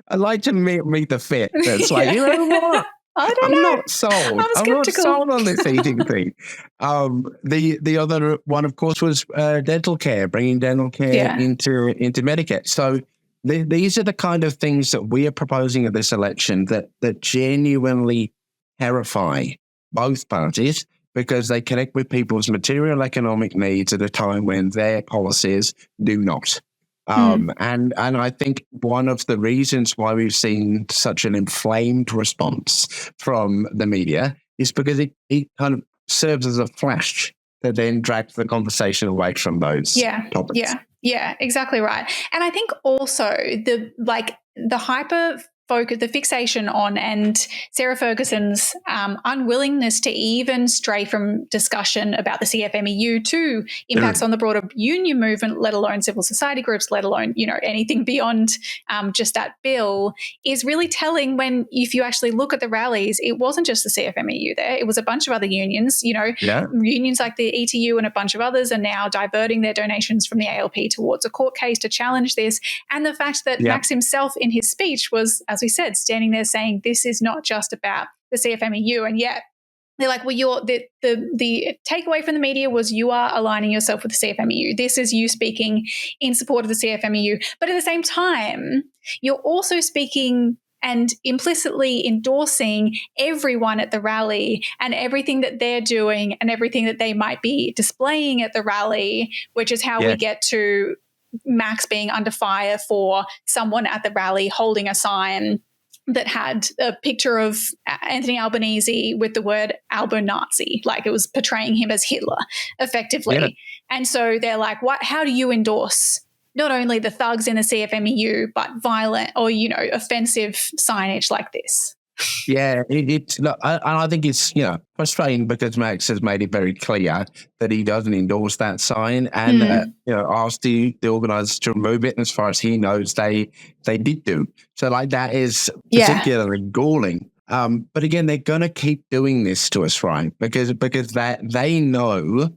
C: I'd like to meet the fit. That's like, you know what? I'm not sold. I'm not sold on this eating thing. The other one, of course, was dental care, bringing dental care into Medicare. So these are the kind of things that we are proposing at this election that genuinely terrify both parties, because they connect with people's material economic needs at a time when their policies do not. And I think one of the reasons why we've seen such an inflamed response from the media is because it kind of serves as a flash that then drags the conversation away from those topics.
A: Yeah, exactly right. And I think also the hyper focus, the fixation on, and Sarah Ferguson's unwillingness to even stray from discussion about the CFMEU to impacts on the broader union movement, let alone civil society groups, let alone, you know, anything beyond just that bill, is really telling. When, if you actually look at the rallies, it wasn't just the CFMEU there. It was a bunch of other unions, you know, unions like the ETU and a bunch of others are now diverting their donations from the ALP towards a court case to challenge this. And the fact that Max himself in his speech was, as we said, standing there saying this is not just about the CFMEU, and yet they're like, well, the takeaway from the media was you are aligning yourself with the CFMEU. This is you speaking in support of the CFMEU, but at the same time, you're also speaking and implicitly endorsing everyone at the rally and everything that they're doing and everything that they might be displaying at the rally, which is how we get to Max being under fire for someone at the rally holding a sign that had a picture of Anthony Albanese with the word Albo-Nazi, like it was portraying him as Hitler, effectively. Yeah. And so they're like, "What? How do you endorse not only the thugs in the CFMEU, but violent or, you know, offensive signage like this?"
C: Yeah, I think it's, you know, frustrating because Max has made it very clear that he doesn't endorse that sign, and you know, asked the organisers to remove it. And as far as he knows, they did do. So, like, that is particularly galling. But again, they're going to keep doing this to us, right? Because that they know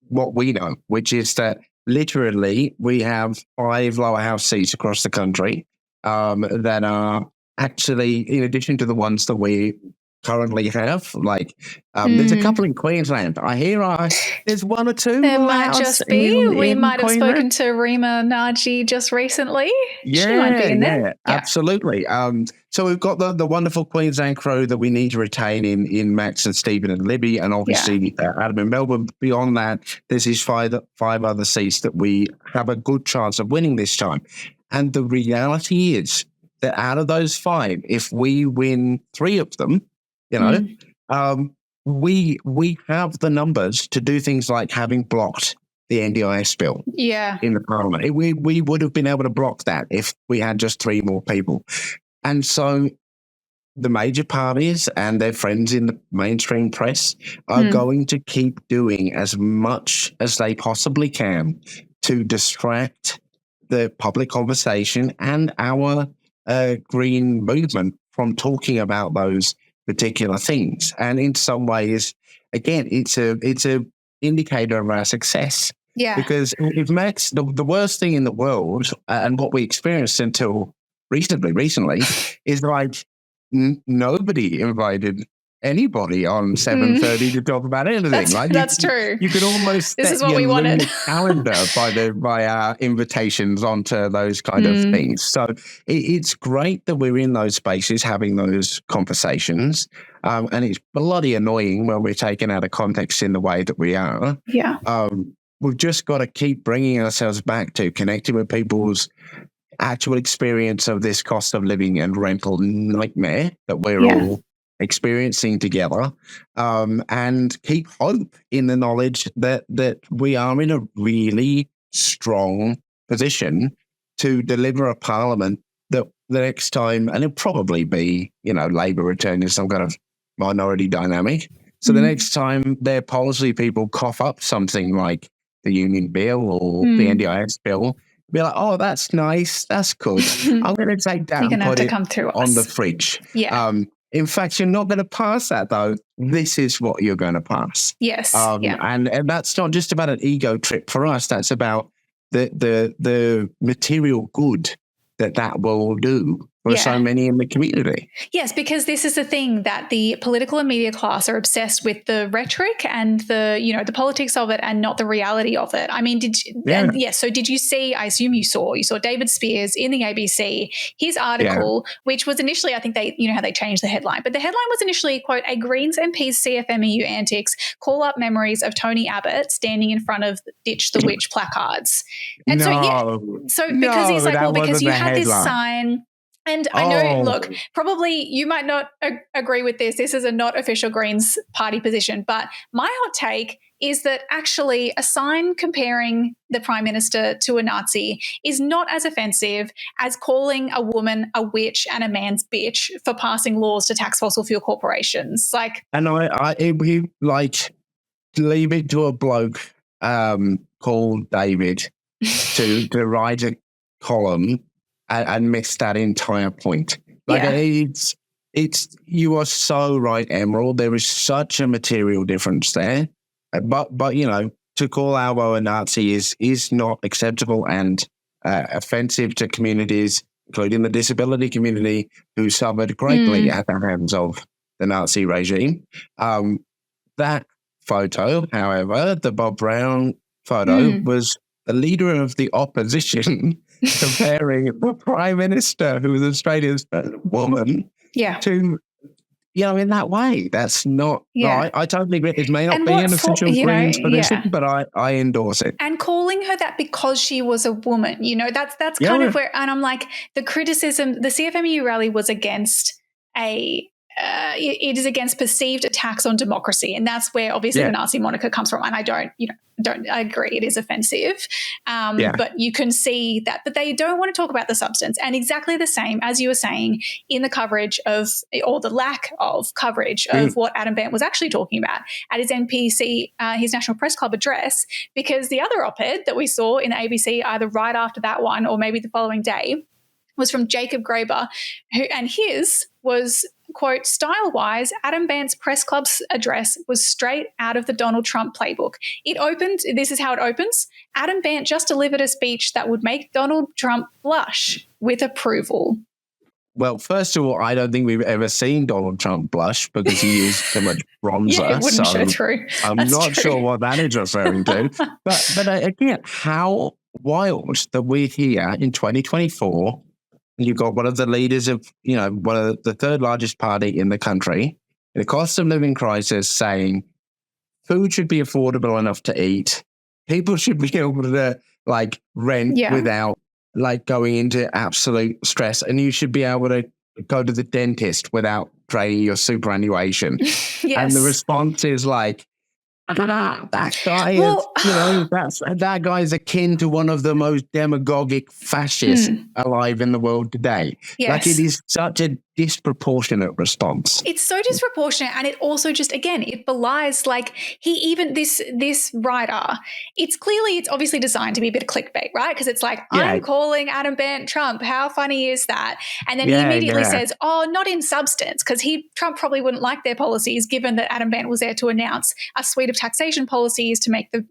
C: what we know, which is that literally we have 5 lower house seats across the country that are actually, in addition to the ones that we currently have, like there's a couple in Queensland. I hear there's 1 or 2.
A: There might just be. We might have spoken to Rima Naji just recently.
C: Yeah,
A: she might be in there.
C: Yeah, absolutely. So we've got the wonderful Queensland crew that we need to retain in Max and Stephen and Libby, and obviously Adam and Melbourne. Beyond that, there's these 5 other seats that we have a good chance of winning this time. And the reality is that out of those 5, if we win 3 of them, you know, we have the numbers to do things like having blocked the NDIS bill in the Parliament. We would have been able to block that if we had just 3 more people. And so the major parties and their friends in the mainstream press are going to keep doing as much as they possibly can to distract the public conversation and our green movement from talking about those particular things. And in some ways, again, it's a indicator of our success. Yeah. Because if Max, the worst thing in the world, and what we experienced until recently, is like nobody invited anybody on 7:30 to talk about anything.
A: That's true.
C: You could almost
A: this is what we wanted.
C: Calendar by our invitations onto those kind of things. So it's great that we're in those spaces having those conversations, and it's bloody annoying when we're taken out of context in the way that we are.
A: Yeah.
C: We've just got to keep bringing ourselves back to connecting with people's actual experience of this cost of living and rental nightmare that we're all experiencing together, and keep hope in the knowledge that we are in a really strong position to deliver a parliament that the next time, and it'll probably be, you know, Labor returning some kind of minority dynamic, So the next time their policy people cough up something like the Union Bill or the NDIS bill, be like, oh, that's nice. That's good. I'm going to take that and put it on the fridge.
A: Yeah.
C: In fact, you're not going to pass that, though. This is what you're going to pass.
A: Yes.
C: And that's not just about an ego trip for us. That's about the material good that will do for so many in the community.
A: Yes, because this is the thing that the political and media class are obsessed with the rhetoric and the politics of it and not the reality of it. I mean, so did you see, I assume you saw David Spears in the ABC, his article, which was initially, I think how they changed the headline, but the headline was initially, quote, a Greens MP's CFMEU antics call up memories of Tony Abbott standing in front of Ditch the Witch placards. And because he's like, well, because you had this sign. And I know, look, probably you might not agree with this. This is a not official Greens party position. But my hot take is that actually a sign comparing the Prime Minister to a Nazi is not as offensive as calling a woman a witch and a man's bitch for passing laws to tax fossil fuel corporations.
C: And we leave it to a bloke called David to write a column and miss that entire point. It's you are so right, Emerald. There is such a material difference there. But to call Albo a Nazi is not acceptable and offensive to communities, including the disability community, who suffered greatly at the hands of the Nazi regime. That photo, however, the Bob Brown photo, was the leader of the opposition comparing the Prime Minister, who was Australia's first woman, to, in that way. That's not right. I totally agree. It may not be an official Greens position, but I endorse it.
A: And calling her that because she was a woman, that's kind of where, and I'm like, the criticism, the CFMEU rally was against it is against perceived attacks on democracy, and that's where obviously the Nazi moniker comes from. And I don't agree; it is offensive. But you can see that. But they don't want to talk about the substance, and exactly the same as you were saying in the coverage of, or the lack of coverage of what Adam Bandt was actually talking about at his NPC, his National Press Club address. Because the other op-ed that we saw in the ABC, either right after that one or maybe the following day, was from Jacob Graeber, and his was, quote, style-wise, Adam Bandt's press club's address was straight out of the Donald Trump playbook. It opened, this is how it opens, Adam Bandt just delivered a speech that would make Donald Trump blush with approval.
C: Well, first of all, I don't think we've ever seen Donald Trump blush because he used so much bronzer.
A: It wouldn't show through.
C: I'm not sure what that is referring to. But again, how wild that we're here in 2024. You've got one of the leaders of, one of the third largest party in the country, in a cost of living crisis, saying food should be affordable enough to eat. People should be able to rent without going into absolute stress. And you should be able to go to the dentist without draining your superannuation. And the response is that guy is, that guy is akin to one of the most demagogic fascists alive in the world today.
A: Yes.
C: It is such a disproportionate response.
A: It's so disproportionate, and it also just, again, it belies this writer. It's obviously designed to be a bit of clickbait, right? Because it's I'm calling Adam Bandt Trump. How funny is that? And then he immediately says, "Oh, not in substance," because Trump probably wouldn't like their policies, given that Adam Bandt was there to announce a suite of taxation policies to make the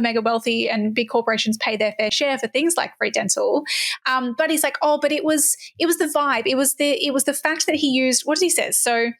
A: mega wealthy and big corporations pay their fair share for things like free dental. But he's like, "Oh, but it was the vibe. It was the fact that he used," what does he say? So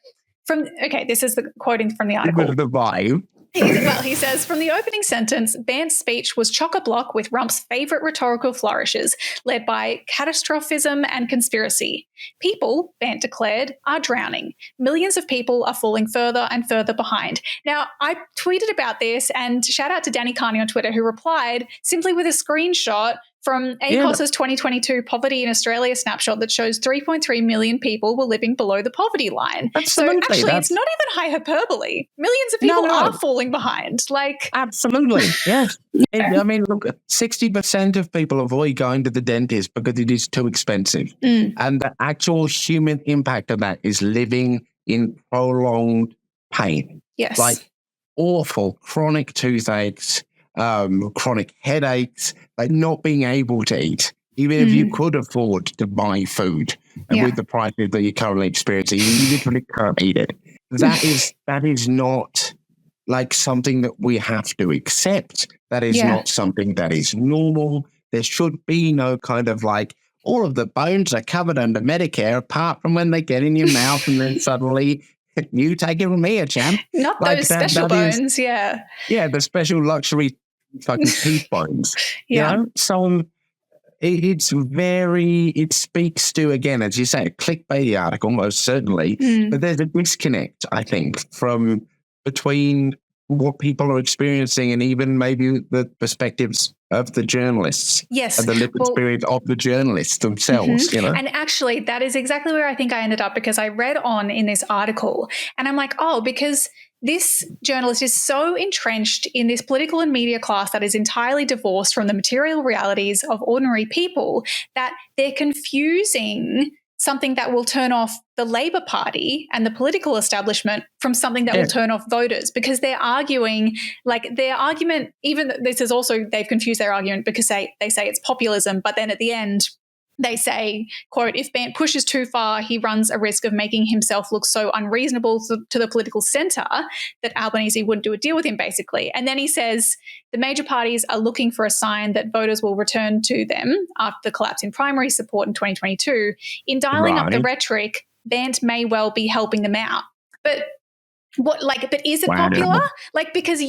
A: this is the quoting from the article.
C: The vibe.
A: He says, from the opening sentence, Bandt's speech was chock-a-block with Rump's favourite rhetorical flourishes, led by catastrophism and conspiracy. People, Bandt declared, are drowning. Millions of people are falling further and further behind. Now, I tweeted about this, and shout out to Danny Carney on Twitter, who replied simply with a screenshot from ACOS's 2022 Poverty in Australia snapshot that shows 3.3 million people were living below the poverty line.
C: Absolutely.
A: So actually, it's not even hyperbole. Millions of people are falling behind.
C: Absolutely, yes. I mean, look, 60% of people avoid going to the dentist because it is too expensive. And the actual human impact of that is living in prolonged pain.
A: Yes.
C: Like awful chronic toothaches, chronic headaches, like not being able to eat. Even if you could afford to buy food, and with the prices that you're currently experiencing, you literally can't eat it. That is not like something that we have to accept. That is not something that is normal. There should be no kind of like, all of the bones are covered under Medicare, apart from when they get in your mouth and then suddenly you take it from here, champ.
A: Not
C: like
A: those special bones, yeah.
C: Yeah, the special luxury fucking teeth bones. You know? So it speaks to, again, as you say, a clickbaity article, most certainly, but there's a disconnect, I think, between what people are experiencing and even maybe the perspectives of the journalists.
A: Yes.
C: And the lived experience of the journalists themselves, you know?
A: And actually, that is exactly where I think I ended up, because I read on in this article and I'm like, because this journalist is so entrenched in this political and media class that is entirely divorced from the material realities of ordinary people, that they're confusing something that will turn off the Labor Party and the political establishment from something that will turn off voters, because they're arguing, like their argument, even this is also, they've confused their argument because they say it's populism, but then at the end, they say, quote, if Bant pushes too far, he runs a risk of making himself look so unreasonable to the political centre that Albanese wouldn't do a deal with him, basically. And then he says the major parties are looking for a sign that voters will return to them after the collapse in primary support in 2022. In dialling up the rhetoric, Bant may well be helping them out. But but is it popular? Like, because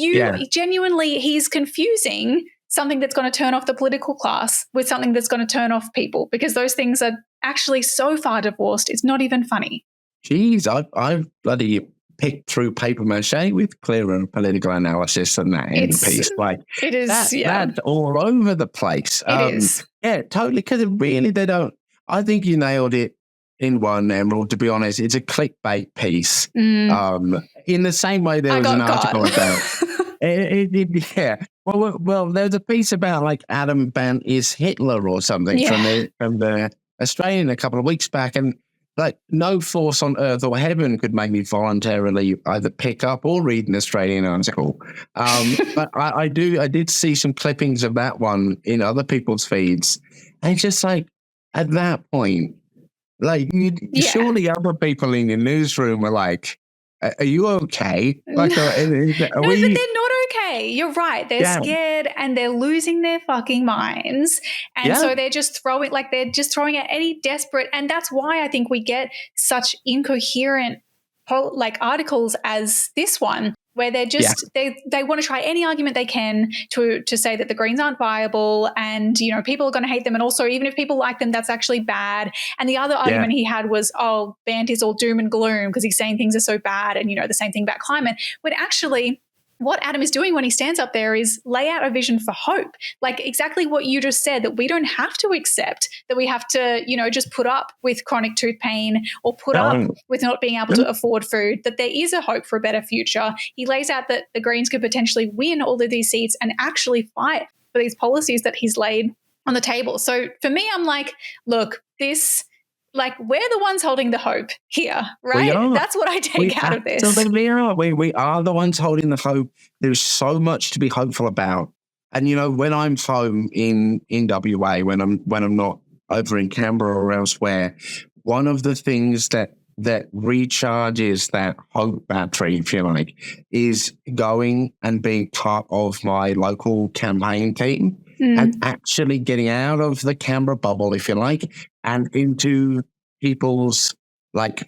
A: genuinely, he's confusing something that's going to turn off the political class with something that's going to turn off people, because those things are actually so far divorced, it's not even funny.
C: Geez, I've bloody picked through paper mache with clearer political analysis than that in the piece. Like,
A: it is,
C: that's all over the place.
A: It is.
C: Yeah, totally, because really they don't. I think you nailed it in one, Emerald, to be honest. It's a clickbait piece. In the same way there was an article about... Well, there's a piece about like Adam Bant is Hitler or something from the Australian a couple of weeks back, and like no force on earth or heaven could make me voluntarily either pick up or read an Australian article. But I did see some clippings of that one in other people's feeds, and it's just like at that point, like surely other people in your newsroom were like, "Are you okay?" Like,
A: but they're not okay. You're right. They're scared and they're losing their fucking minds. And so they're just throwing at any desperate. And that's why I think we get such incoherent articles as this one, where they're just they want to try any argument they can to say that the Greens aren't viable, and people are going to hate them, and also even if people like them, that's actually bad. And the other argument he had was, Bant is all doom and gloom because he's saying things are so bad, and the same thing about climate, when actually what Adam is doing when he stands up there is lay out a vision for hope, like exactly what you just said, that we don't have to accept that we have to, just put up with chronic tooth pain or put up with not being able to afford food, that there is a hope for a better future. He lays out that the Greens could potentially win all of these seats and actually fight for these policies that he's laid on the table. So for me, I'm like, look, we're the ones holding the hope here, right? That's what I take out of this.
C: We are the ones holding the hope. There's so much to be hopeful about. And when I'm home in WA, when I'm not over in Canberra or elsewhere, one of the things that recharges that hope battery, if you like, is going and being part of my local campaign team. And actually getting out of the Canberra bubble, if you like, and into people's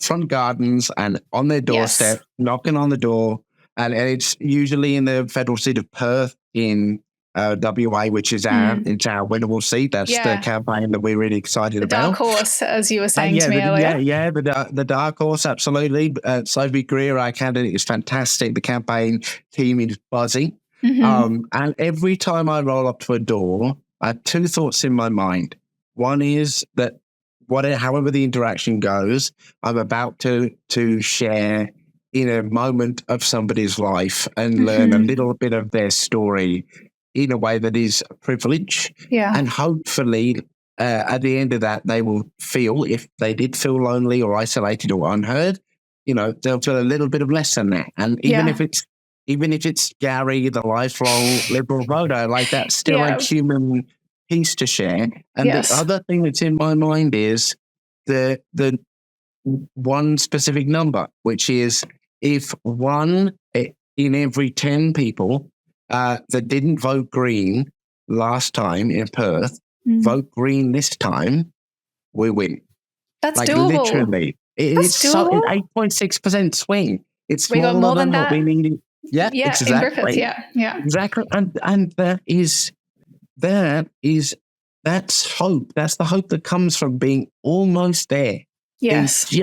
C: front gardens and on their doorstep, knocking on the door. And it's usually in the federal seat of Perth in WA, which is our winnable seat. That's the campaign that we're really excited about.
A: The dark horse, as you were saying to me earlier.
C: The dark horse, absolutely. Sophie Greer, our candidate, is fantastic. The campaign team is buzzing. And every time I roll up to a door, I have two thoughts in my mind. One is that however the interaction goes, I'm about to share in a moment of somebody's life and learn a little bit of their story in a way that is a privilege. And hopefully at the end of that, they will feel, if they did feel lonely or isolated or unheard, they'll feel a little bit of less than that. And even if it's Gary, the lifelong Liberal voter, like that's still a human piece to share. And the other thing that's in my mind is the one specific number, which is if 1 in every 10 people that didn't vote Green last time in Perth vote Green this time, we win.
A: That's doable.
C: Literally. It's
A: doable.
C: An 8.6% swing. It's
A: we got more than
C: what
A: that.
C: we needed. Yeah, exactly.
A: In Griffith, yeah.
C: Exactly. And that's hope. That's the hope that comes from being almost there.
A: Yes.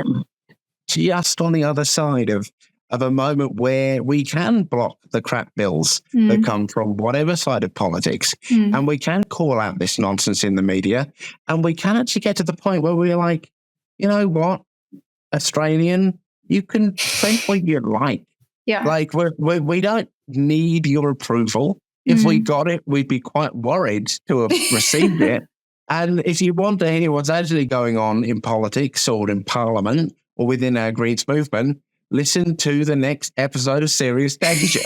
C: Just on the other side of a moment where we can block the crap bills that come from whatever side of politics, and we can call out this nonsense in the media, and we can actually get to the point where we're like, you know what, Australian, you can think what you like.
A: Yeah.
C: Like we don't need your approval. If we got it, we'd be quite worried to have received it. And if you want to hear what's actually going on in politics or in Parliament or within our Greens movement, listen to the next episode of Serious Danger.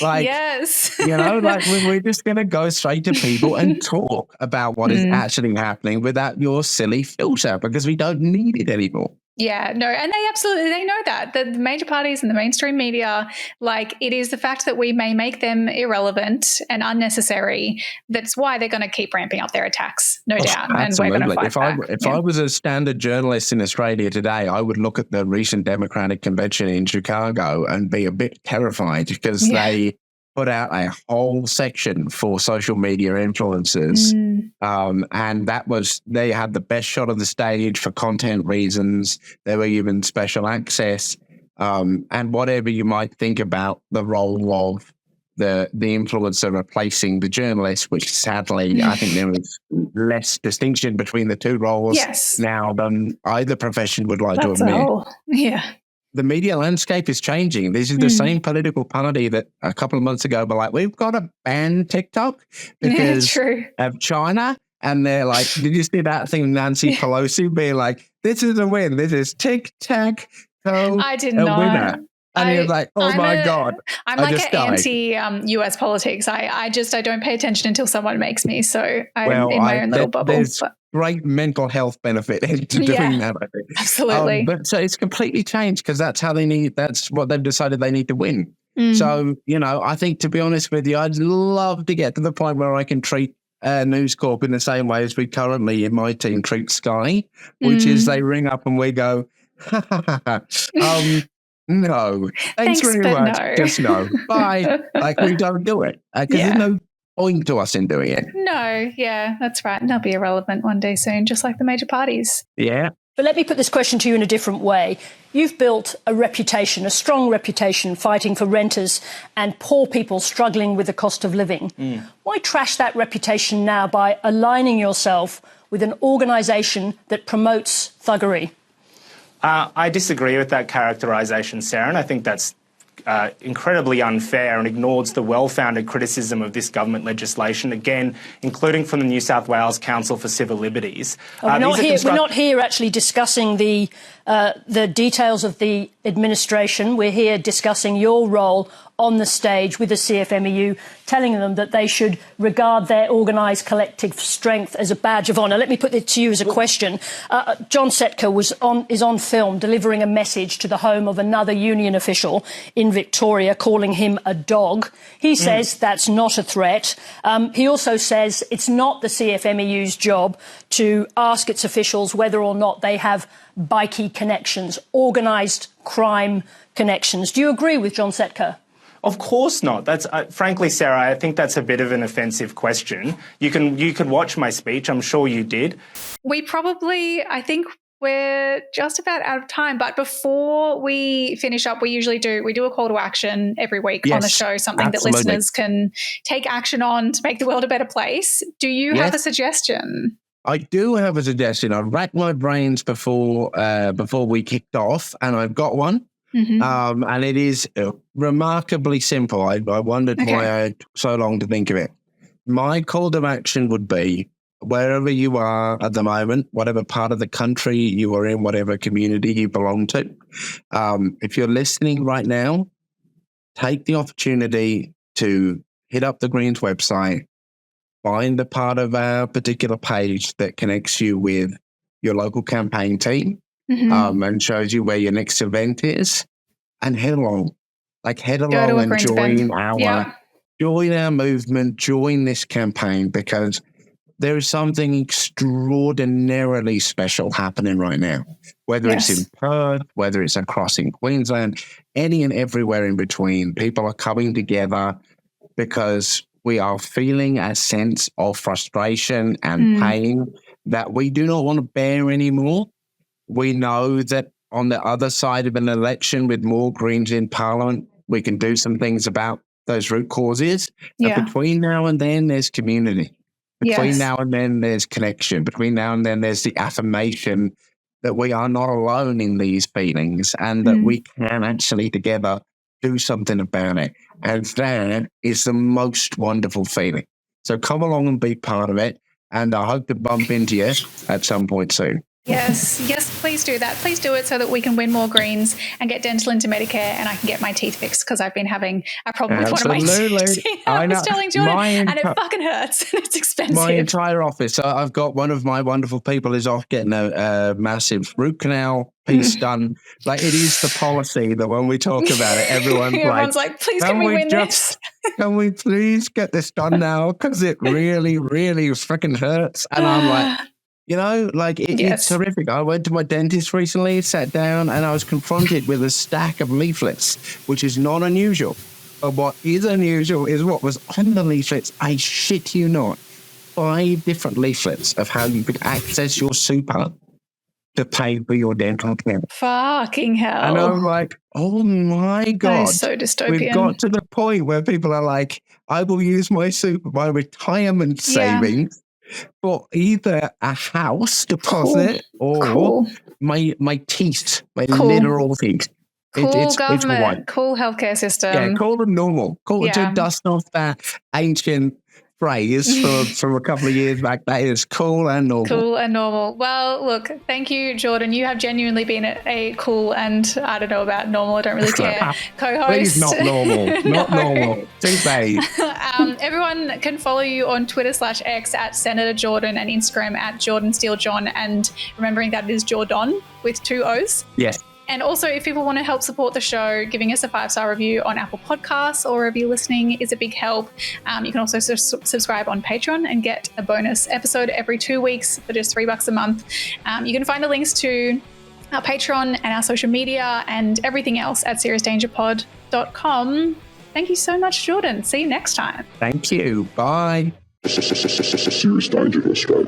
A: Yes.
C: We're just going to go straight to people and talk about what is actually happening without your silly filter, because we don't need it anymore.
A: Yeah, no, and they know that. The major parties and the mainstream media, it is the fact that we may make them irrelevant and unnecessary. That's why they're going to keep ramping up their attacks, no doubt.
C: Absolutely.
A: And we're going to fight back.
C: If I was a standard journalist in Australia today, I would look at the recent Democratic convention in Chicago and be a bit terrified because they put out a whole section for social media influencers. And they had the best shot of the stage for content reasons. They were given special access. And whatever you might think about the role of the influencer replacing the journalist, which sadly, I think there was less distinction between the two roles now than either profession would like to admit. The media landscape is changing. This is the same political party that a couple of months ago were like, we've got to ban TikTok because of China. And they're like, did you see that thing, Nancy Pelosi being like, this is a win. This is tic-tac-toe,
A: I did not.
C: Winner. And you're like, my God.
A: I'm like an anti-US politics. I don't pay attention until someone makes me. So I'm in my own little bubble.
C: There's great mental health benefit to doing that, I think.
A: Absolutely.
C: But so it's completely changed because that's what they've decided they need to win. So, I think, to be honest with you, I'd love to get to the point where I can treat News Corp in the same way as we currently in my team treat Sky, which is they ring up and we go, no, thanks very much.
A: No.
C: Just no. Bye. We don't do it because there's no point to us in doing it.
A: No, that's right. And they'll be irrelevant one day soon, just like the major parties.
C: Yeah.
H: But let me put this question to you in a different way. You've built a reputation, a strong reputation, fighting for renters and poor people struggling with the cost of living. Why trash that reputation now by aligning yourself with an organisation that promotes thuggery?
I: I disagree with that characterisation, Sarah, and I think that's incredibly unfair and ignores the well-founded criticism of this government legislation, again, including from the New South Wales Council for Civil Liberties.
H: We're not here actually discussing the details of the administration. We're here discussing your role on the stage with the CFMEU, telling them that they should regard their organised collective strength as a badge of honour. Let me put it to you as a question. John Setka is on film delivering a message to the home of another union official in Victoria, calling him a dog. He says that's not a threat. He also says it's not the CFMEU's job to ask its officials whether or not they have bikie connections, organised crime connections. Do you agree with John Setka?
I: Of course not. That's frankly, Sarah, I think that's a bit of an offensive question. You can watch my speech. I'm sure you did.
A: I think we're just about out of time. But before we finish up, we do a call to action every week on the show, something that listeners can take action on to make the world a better place. Do you have a suggestion?
C: I do have a suggestion. I racked my brains before we kicked off, and I've got one. And it is remarkably simple. I wondered why I took so long to think of it. My call to action would be wherever you are at the moment, whatever part of the country you are in, whatever community you belong to, if you're listening right now, take the opportunity to hit up the Greens website, find the part of our particular page that connects you with your local campaign team, and shows you where your next event is, and head along. Head along and join our movement, join this campaign, because there is something extraordinarily special happening right now, whether it's in Perth, whether it's across in Queensland, any and everywhere in between. People are coming together because we are feeling a sense of frustration and pain that we do not want to bear anymore. We know that on the other side of an election with more Greens in Parliament, we can do some things about those root causes. But between now and then, there's community. Between now and then, there's connection. Between now and then, there's the affirmation that we are not alone in these feelings and that we can actually together do something about it. And that is the most wonderful feeling. So come along and be part of it. And I hope to bump into you at some point soon.
A: Yes, please do that. Please do it so that we can win more Greens and get dental into Medicare, and I can get my teeth fixed, because I've been having a problem with one of my teeth. I was telling Jordan, and it fucking hurts. It's expensive.
C: My entire office. I've got one of my wonderful people is off getting a massive root canal piece done. It is the policy that when we talk about it, everyone's like,
A: please can we win this?
C: Can we please get this done now? Because it really, really freaking hurts. And I'm like, it's terrific. I went to my dentist recently, sat down, and I was confronted with a stack of leaflets, which is not unusual. But what is unusual is what was on the leaflets. I shit you not. 5 different leaflets of how you could access your super to pay for your dental care.
A: Fucking hell.
C: And I'm like, oh my God.
A: That is so dystopian.
C: We've got to the point where people are like, I will use my retirement savings for either a house deposit or my teeth, my literal teeth.
A: Cool government, cool healthcare system.
C: Yeah, call them normal. To dust off that ancient phrase from a couple of years back. That is cool and normal.
A: Cool and normal. Well, look, thank you, Jordan. You have genuinely been a cool and, I don't know about normal, I don't really care, co-host.
C: Please, not normal. Not normal. Too vague.
A: Everyone can follow you on Twitter/X at Senator Jordan and Instagram at Jordon Steele-John, and remembering that it is Jordon with 2 O's.
C: Yes.
A: And also, if people want to help support the show, giving us a 5-star review on Apple Podcasts or wherever you're listening is a big help. You can also subscribe on Patreon and get a bonus episode every 2 weeks for just $3 a month. You can find the links to our Patreon and our social media and everything else at seriousdangerpod.com. Thank you so much, Jordan. See you next time.
C: Thank you. Bye.
F: Serious Danger Australia.